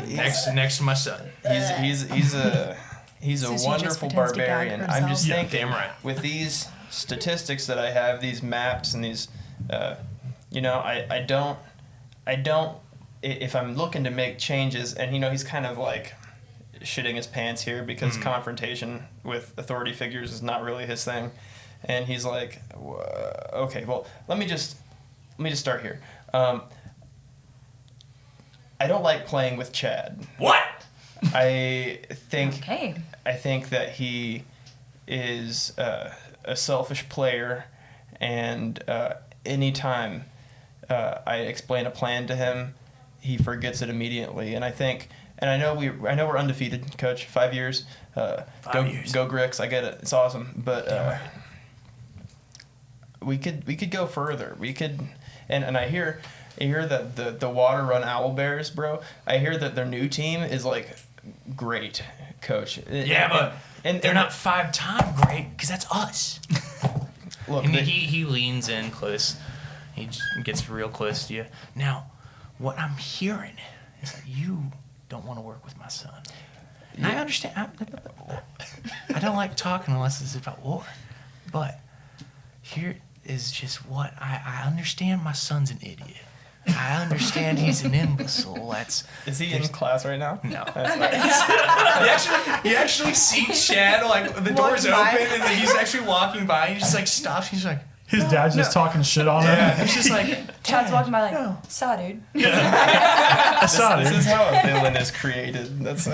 Next to my son. he's a Susie just wonderful pretends to gag barbarian. I'm just herself. thinking, Damn right. with these statistics that I have, these maps and these, I don't. If I'm looking to make changes, and he's kind of like shitting his pants here because confrontation with authority figures is not really his thing, and he's like, okay, well, let me just start here. I don't like playing with Chad. What? I think Okay. that he is a selfish player, and anytime I explain a plan to him, he forgets it immediately. And I think And I know we're undefeated, Coach. 5 years. 5 years. Go Gricks. I get it. It's awesome. But we could go further. We could, and I hear that the Water Run Owlbears, bro. I hear that their new team is like great, Coach. Yeah, but they're not 5-time great because that's us. Look, And he leans in close. He just gets real close to you. Now, what I'm hearing is that you don't want to work with my son. And I understand. I don't like talking unless it's about war. But here is just what I understand. My son's an idiot. I understand he's an imbecile. Is he in class right now? No. That's You actually see Chad, like, the door's Walking by. open, and then he's actually walking by, and he just, like, stops. He's like, His dad's just talking shit on him. yeah. He's just like, Chad's walking by like, saw dude. I saw This is it. how a villain is created. That's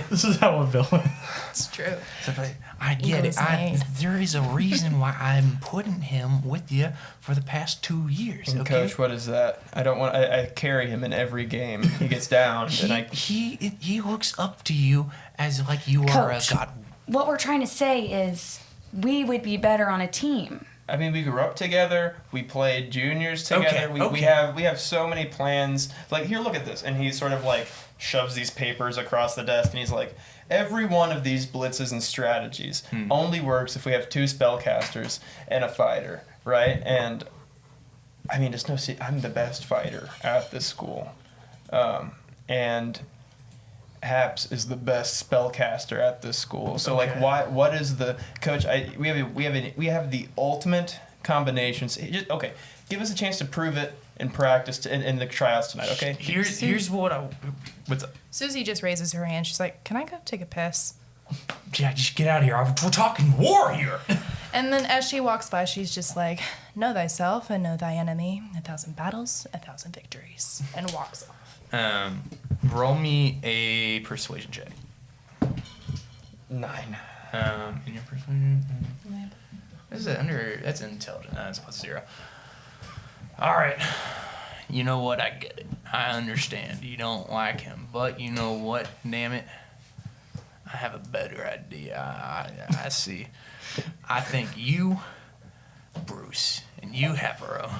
This is how a villain. It's true. So, but I get it. Eagles made. There is a reason why I'm putting him with you for the past 2 years. And Okay? Coach, what is that? I carry him in every game. He gets down, and I. He looks up to you as like you are a Coach. god. What we're trying to say is we would be better on a team. I mean, we grew up together. We played juniors together. Okay, We have so many plans. Like, here, look at this. And he sort of like shoves these papers across the desk, and he's like, every one of these blitzes and strategies only works if we have 2 spellcasters and a fighter, right? And I mean, I'm the best fighter at this school, and Haps is the best spellcaster at this school. So like, Okay. why? What is the coach? We have the ultimate combinations. Okay, give us a chance to prove it in practice in the tryouts tonight. Okay. Here's what's up. Susie just raises her hand. She's like, "Can I go take a piss?" Yeah, just get out of here. We're talking war here. And then as she walks by, she's just like, "Know thyself and know thy enemy. 1,000 battles, 1,000 victories," and walks off. Roll me a persuasion check. 9. In your persuasion. That's intelligent. That's +0. All right. You know what? I get it. I understand. You don't like him, but you know what? Damn it. I have a better idea. I see. I think you, Bruce, and you, Haparo,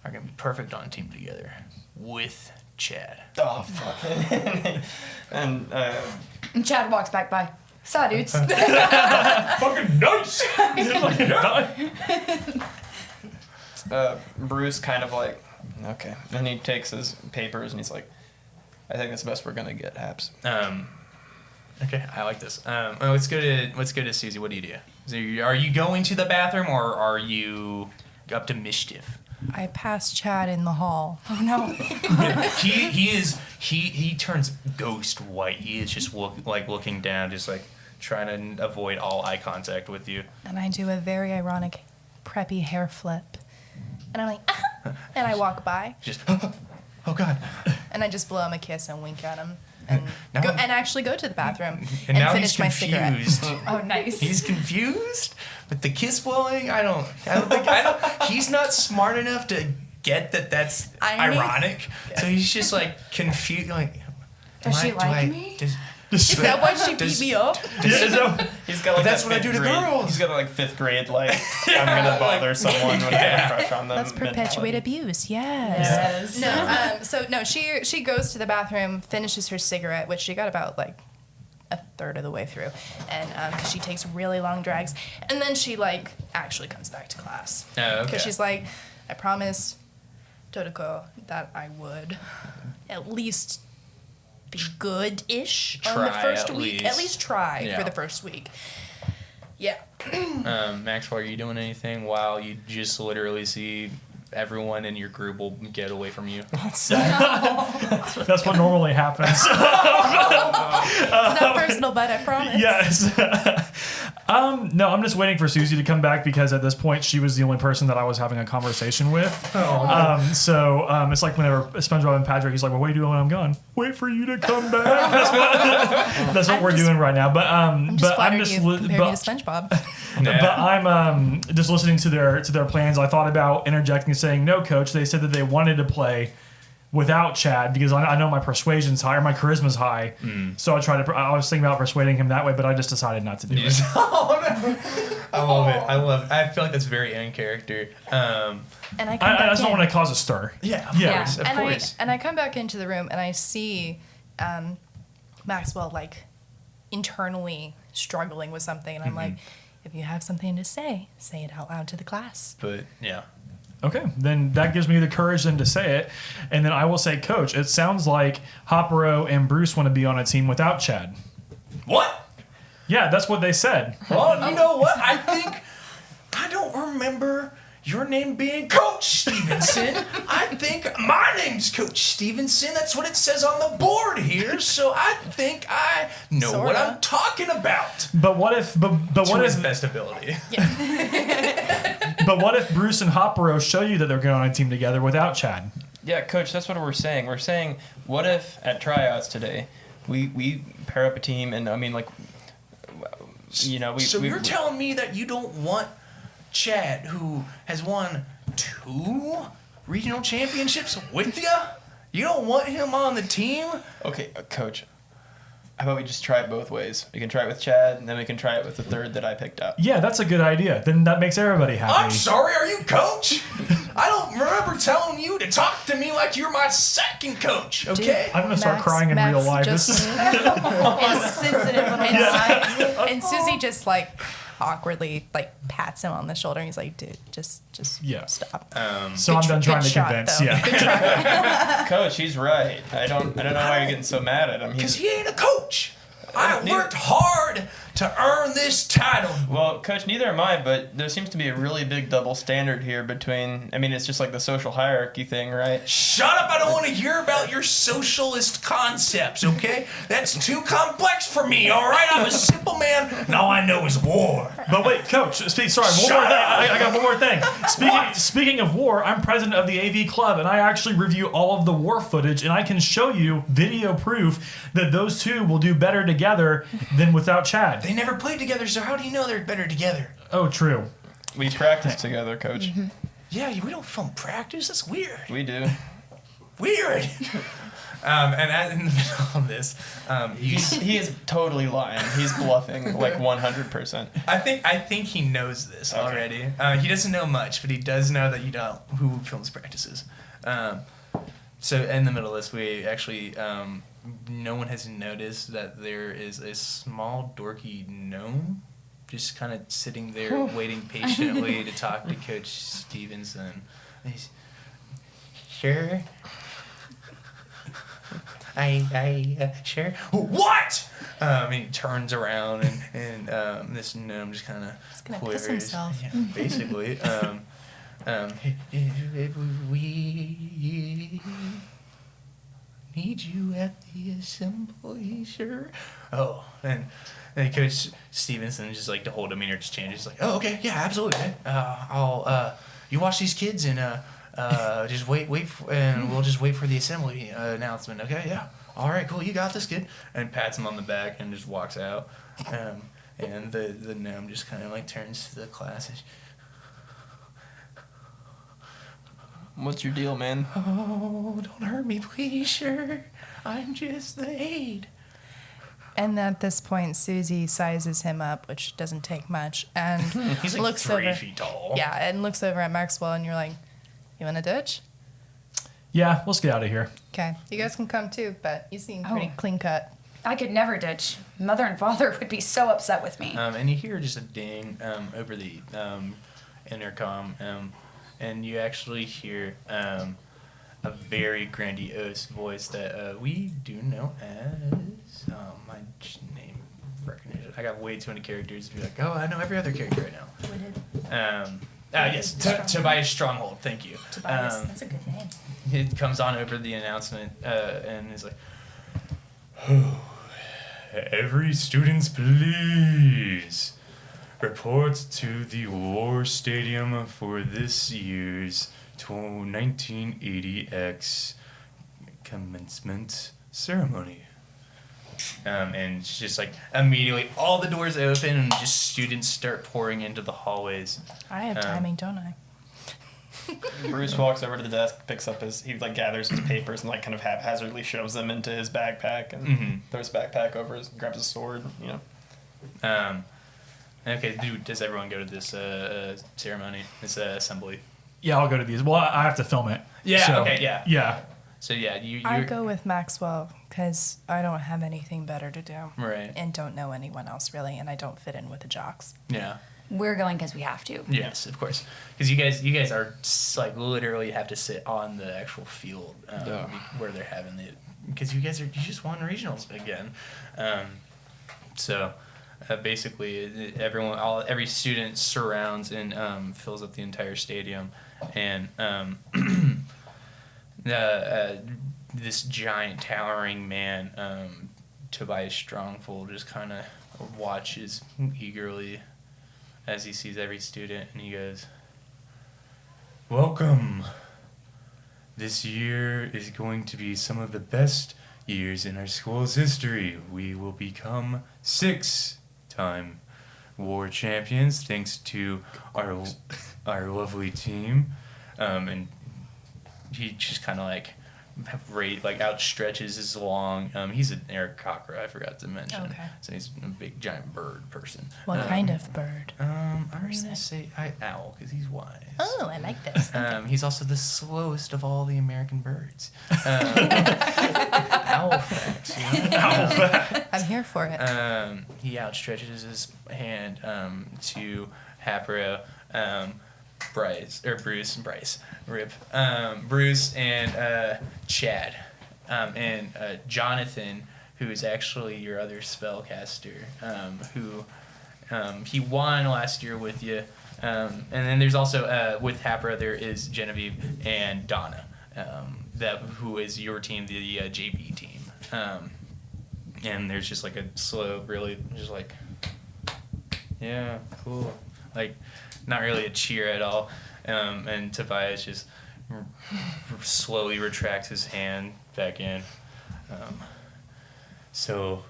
are gonna be perfect on a team together with Chad. Oh fuck. And And Chad walks back by. Saw dudes. Fucking nice. Bruce kind of like, okay, and he takes his papers and he's like, I think that's the best we're gonna get, Haps. Okay, I like this. Let's go to Susie. What do you do? Are you going to the bathroom or are you up to mischief? I passed Chad in the hall. Oh no. He turns ghost white. He is just looking down, just like trying to avoid all eye contact with you. And I do a very ironic, preppy hair flip. And I'm like, ah! And I walk by. Just oh god. And I just blow him a kiss and wink at him. And, Now go, I'm- and actually go to the bathroom And and now finish he's my cigarette. confused. Oh nice. He's confused with the kiss blowing. I don't. He's not smart enough to get that that's Irony? ironic. So he's just like confused. Like, Does she like me? Is that why she beat me up? He's got like But that's that what I do to 5th grade- girls. He's got like 5th grade like I'm gonna bother someone when I have a crush on them. Let's perpetuate mentality. abuse. Yes. Yes. No. She goes to the bathroom, finishes her cigarette, which she got about like a third of the way through, and because she takes really long drags, and then she like actually comes back to class. Oh, okay. Because she's like, I promised Totoko that I would at least be good-ish on the Try first at week. least. At least try Yeah. for the first week. Yeah. Maxwell, are you doing anything while you just literally see everyone in your group will get away from you? That's what normally happens. It's not personal, but I promise. Yes. No, I'm just waiting for Susie to come back because at this point she was the only person that I was having a conversation with. So it's like whenever SpongeBob and Patrick, he's like, "Well, what are you doing when I'm gone? Wait for you to come back." That's what we're doing right now. But I'm just flattered you li- compare me to SpongeBob. but I'm just listening to their plans. I thought about interjecting and saying, "No, coach. They said that they wanted to play without Chad because I know my persuasion's high or my charisma's high. So I was thinking about persuading him that way, but I just decided not to do it. Oh no! I love it. I feel like that's very in character. And I I just don't want to cause a stir. Yeah, Yeah. of and course. I come back into the room and I see Maxwell like internally struggling with something, and I'm like, if you have something to say it out loud to the class. But yeah. Okay, then that gives me the courage then to say it. And then I will say, Coach, it sounds like Hopero and Bruce want to be on a team without Chad. What? Yeah, that's what they said. Well, you know what? I don't remember your name being Coach Stevenson. I think my name's Coach Stevenson. That's what it says on the board here. So I think I know what I'm talking about. But what if To what his if best ability. but what if Bruce and Hopero show you that they're going on a team together without Chad? Yeah, Coach, that's what we're saying. We're saying, what if at tryouts today, we pair up a team and, I mean, like, you know, So you're telling me that you don't want Chad, who has won 2 regional championships with you? You don't want him on the team? Okay, Coach, how about we just try it both ways? We can try it with Chad, and then we can try it with the third that I picked up. Yeah, that's a good idea. Then that makes everybody happy. I'm sorry, are you coach? I don't remember telling you to talk to me like you're my second coach, okay? I'm gonna start crying in real life. This is Sensitive little guy. And Susie just like awkwardly like pats him on the shoulder, and he's like, dude, just Yeah. stop. so I'm done trying to shot, convince. though. Yeah. Good try. Coach, he's right. I don't know why you're getting so mad at him. Because he ain't a coach. I worked hard to earn this title. Well, Coach, neither am I, but there seems to be a really big double standard here between, I mean, it's just like the social hierarchy thing, right? Shut up, I don't want to hear about your socialist concepts, okay? That's too complex for me, all right? I'm a simple man, and all I know is war. But wait, Coach. One more thing. I got one more thing. Speaking of war, I'm president of the AV Club, and I actually review all of the war footage, and I can show you video proof that those two will do better together than without Chad. They never played together, so how do you know they're better together? Oh, true. We practice together, Coach. Yeah, we don't film practice. That's weird. We do. Weird. And in the middle of this, He is totally lying. He's bluffing like 100%. I think he knows this already. He doesn't know much, but he does know that you don't who films practices. So in the middle of this, we actually no one has noticed that there is a small dorky gnome just kind of sitting there waiting patiently to talk to Coach Stevenson. He's, sure. Sure. What? He turns around and this gnome just kind of gonna quivers. piss himself. Yeah, basically. We need you at the assembly, sure. Oh, and Coach Stevenson just like to hold him in or just changes. Like, oh, okay, yeah, absolutely. I'll you watch these kids and just wait, and we'll just wait for the assembly announcement. Okay, yeah. All right, cool. You got this, kid. And pats him on the back and just walks out. And the gnome just kind of like turns to the class. And, What's your deal, man? oh, don't hurt me, please, sure. I'm just the aide. And at this point, Susie sizes him up, which doesn't take much, and He's like looks 3 over. feet tall. Yeah, and looks over at Maxwell, and you're like, "You want to ditch? Yeah, let's get out of here. Okay, you guys can come too, but you seem pretty Oh. clean cut." I could never ditch. Mother and father would be so upset with me. And you hear just a ding over the intercom, and you actually hear a very grandiose voice that we do know as my name recognition. I got way too many characters to be like, oh, I know every other character right now. Yes, Tobias Stronghold. Thank you. Tobias, that's a good name. It comes on over the announcement and is like, every students, please report to the War Stadium for this year's 1980X commencement ceremony. And it's just like immediately all the doors open and just students start pouring into the hallways. I have timing, don't I? Bruce walks over to the desk, picks up he like gathers his papers and like kind of haphazardly shoves them into his backpack and throws his backpack over, grabs his sword, you know. Okay, does everyone go to this ceremony, this assembly? Yeah, I'll go to these. Well, I have to film it. Yeah. So, Okay. Yeah. Yeah. So yeah, you. I go with Maxwell because I don't have anything better to do. Right. And don't know anyone else really, and I don't fit in with the jocks. Yeah. We're going because we have to. Yes, of course. Because you guys are like literally have to sit on the actual field where they're having the. Because you just won regionals again, so. Basically, every student surrounds and fills up the entire stadium, and this giant towering man, Tobias Strongfold, just kind of watches eagerly as he sees every student, and he goes, "Welcome. This year is going to be some of the best years in our school's history. We will become 6-time war champions thanks to our lovely team." And he just kind of like outstretches his long. He's an Eric Cocker, I forgot to mention. Okay. So he's a big giant bird person. What kind of bird? I'm gonna say owl because he's wise. Oh, I like this. He's also the slowest of all the American birds. Owl facts, you know? Owl facts. I'm here for it. He outstretches his hand to Hapro, Bruce and Chad, and Jonathan, who is actually your other spellcaster, who he won last year with you. And then there's also with Hapro there is Genevieve and Donna, who is your team, the JP team. And there's just like a slow, really just like, yeah, cool, like not really a cheer at all. And Tobias just slowly retracts his hand back in. So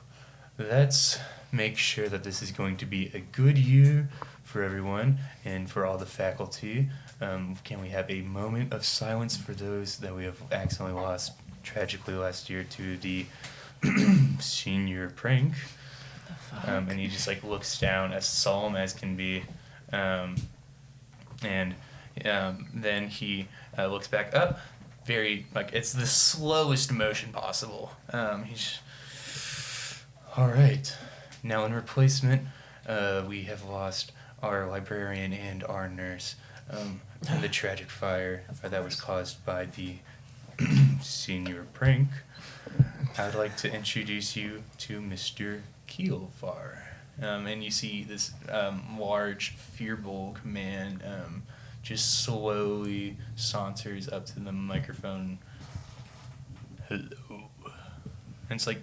let's make sure that this is going to be a good year for everyone and for all the faculty. Can we have a moment of silence for those that we have accidentally lost tragically last year to the senior prank? And he just like looks down as solemn as can be. And then he looks back up, very like it's the slowest motion possible. He's all right. Now in replacement, we have lost our librarian and our nurse in the tragic fire that was caused by the senior prank. I'd like to introduce you to Mr. Keelfar. And you see this large Fearbulk man just slowly saunters up to the microphone. Hello. And it's like,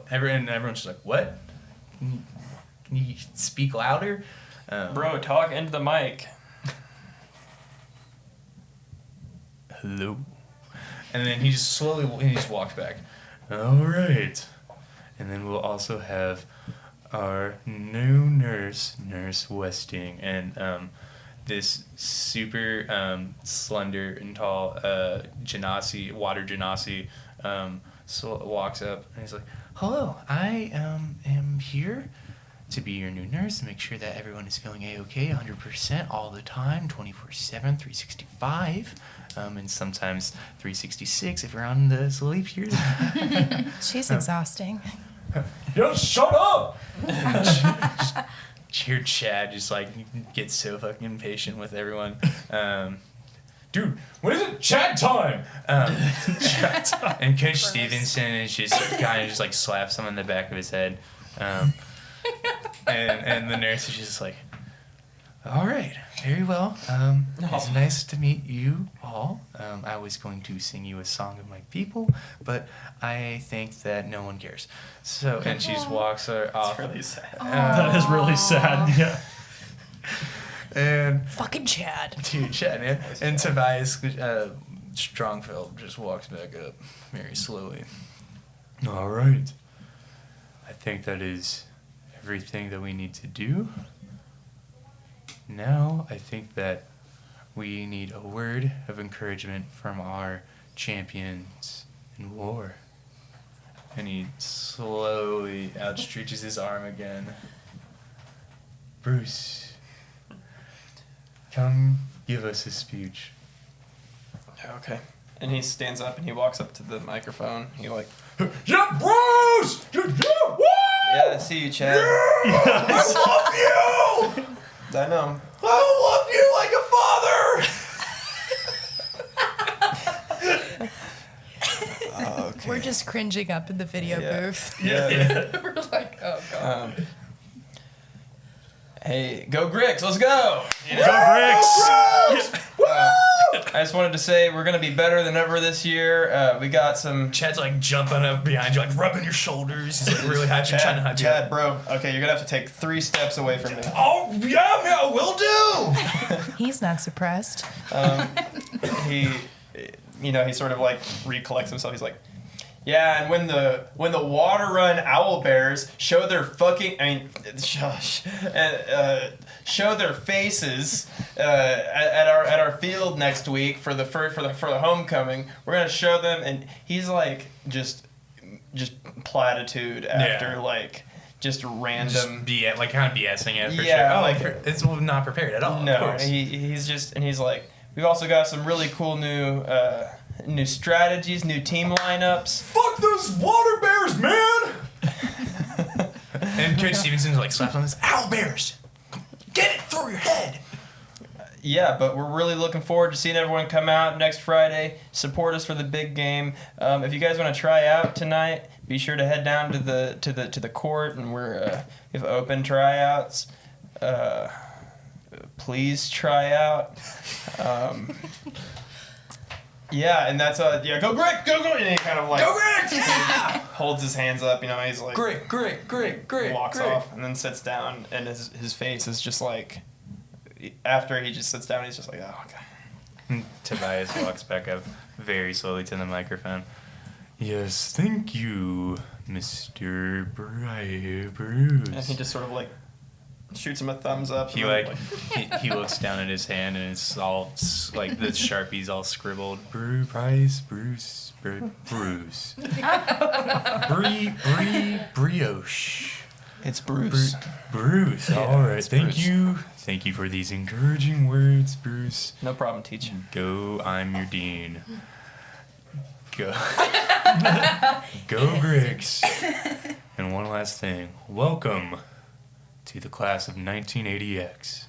everyone's just like, what? Can you speak louder? Bro, talk into the mic. Hello. And then he just walks back. All right. And then we'll also have our new nurse, Nurse Westing, and this super slender and tall water genasi, walks up and he's like, "Hello, I am here to be your new nurse and make sure that everyone is feeling A-okay 100% all the time, 24/7, 365, and sometimes 366 if you're on the sleep years." She's exhausting. Just shut up! Cheer Chad just like gets so fucking impatient with everyone. Dude, when is it Chad time? Chad time. And Coach Stevenson is just kind of just like slaps him on the back of his head. And the nurse is just like, all right, very well. It's nice to meet you all. I was going to sing you a song of my people, but I think that no one cares. So, and she just walks her off. It's really sad. That is really sad. Yeah. And Fucking Chad. dude, Chad, man. And Tobias Strongfield just walks back up very slowly. All right. I think that is everything that we need to do. Now, I think that we need a word of encouragement from our champions in war. And he slowly outstretches his arm again. Bruce, come give us a speech. Okay. And he stands up and he walks up to the microphone. He like, Yeah, Bruce! Yeah, woo! yeah, I see you, Chad. I love you! I know. I love you like a father! Okay. We're just cringing up in the video booth. Yeah. We're like, oh god. Hey, go Grix, let's go! You know? Go Grix! I just wanted to say we're gonna be better than ever this year. We got some. Chad's like jumping up behind you, like rubbing your shoulders. He's like really happy, trying to hug you. Chad, bro. Okay, you're gonna have to take 3 steps away from me. Oh, yeah, will do! He's not suppressed. He, he sort of like recollects himself. He's like, yeah, and when the water run owl bears show their show their faces at our field next week for the homecoming, we're gonna show them. And he's like just platitude after like just random. Just like kind of BSing it for Yeah, sure. Oh, like- it's not prepared at all. No, of course. he's like, we've also got some really cool new strategies, new team lineups. Fuck those water bears, man! And Coach Stevenson like slaps on this. Owl bears, get it through your head. Yeah, but we're really looking forward to seeing everyone come out next Friday, support us for the big game. If you guys want to try out tonight, be sure to head down to the court, and we have open tryouts. Please try out. Yeah, and that's go Greg, go! And he kind of like Go Greg, yeah! holds his hands up, he's like Great. walks off and then sits down, and his face is just like, after he just sits down, he's just like, oh okay. Tobias walks back up very slowly to the microphone. Yes, thank you, Mr. Bruce. And he just sort of like shoots him a thumbs up. He and like he looks down at his hand and it's all like the Sharpie's all scribbled. Bruce. Brioche. It's Bruce. Bruce. Yeah, All right. it's Thank Bruce. you. Thank you for these encouraging words, Bruce. No problem, teacher. Go. I'm your dean. Go. Go, Griggs. And one last thing. Welcome to the class of 1980X.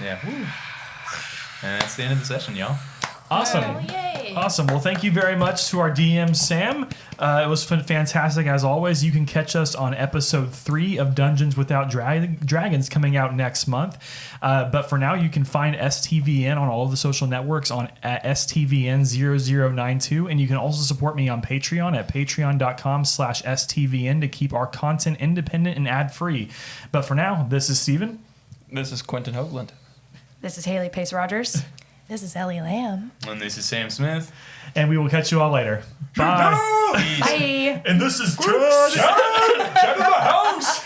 Yeah. And that's the end of the session, y'all. Awesome. Oh, yay. Awesome. Well, thank you very much to our DM, Sam. It was fantastic as always. You can catch us on episode 3 of Dungeons Without Dragons coming out next month. But for now, you can find STVN on all of the social networks at STVN0092. And you can also support me on Patreon at patreon.com/STVN to keep our content independent and ad-free. But for now, this is Steven. This is Quentin Hoagland. This is Haley Pace Rogers. This is Ellie Lamb. And this is Sam Smith. And we will catch you all later. Bye. Bye. And this is Chad in the house!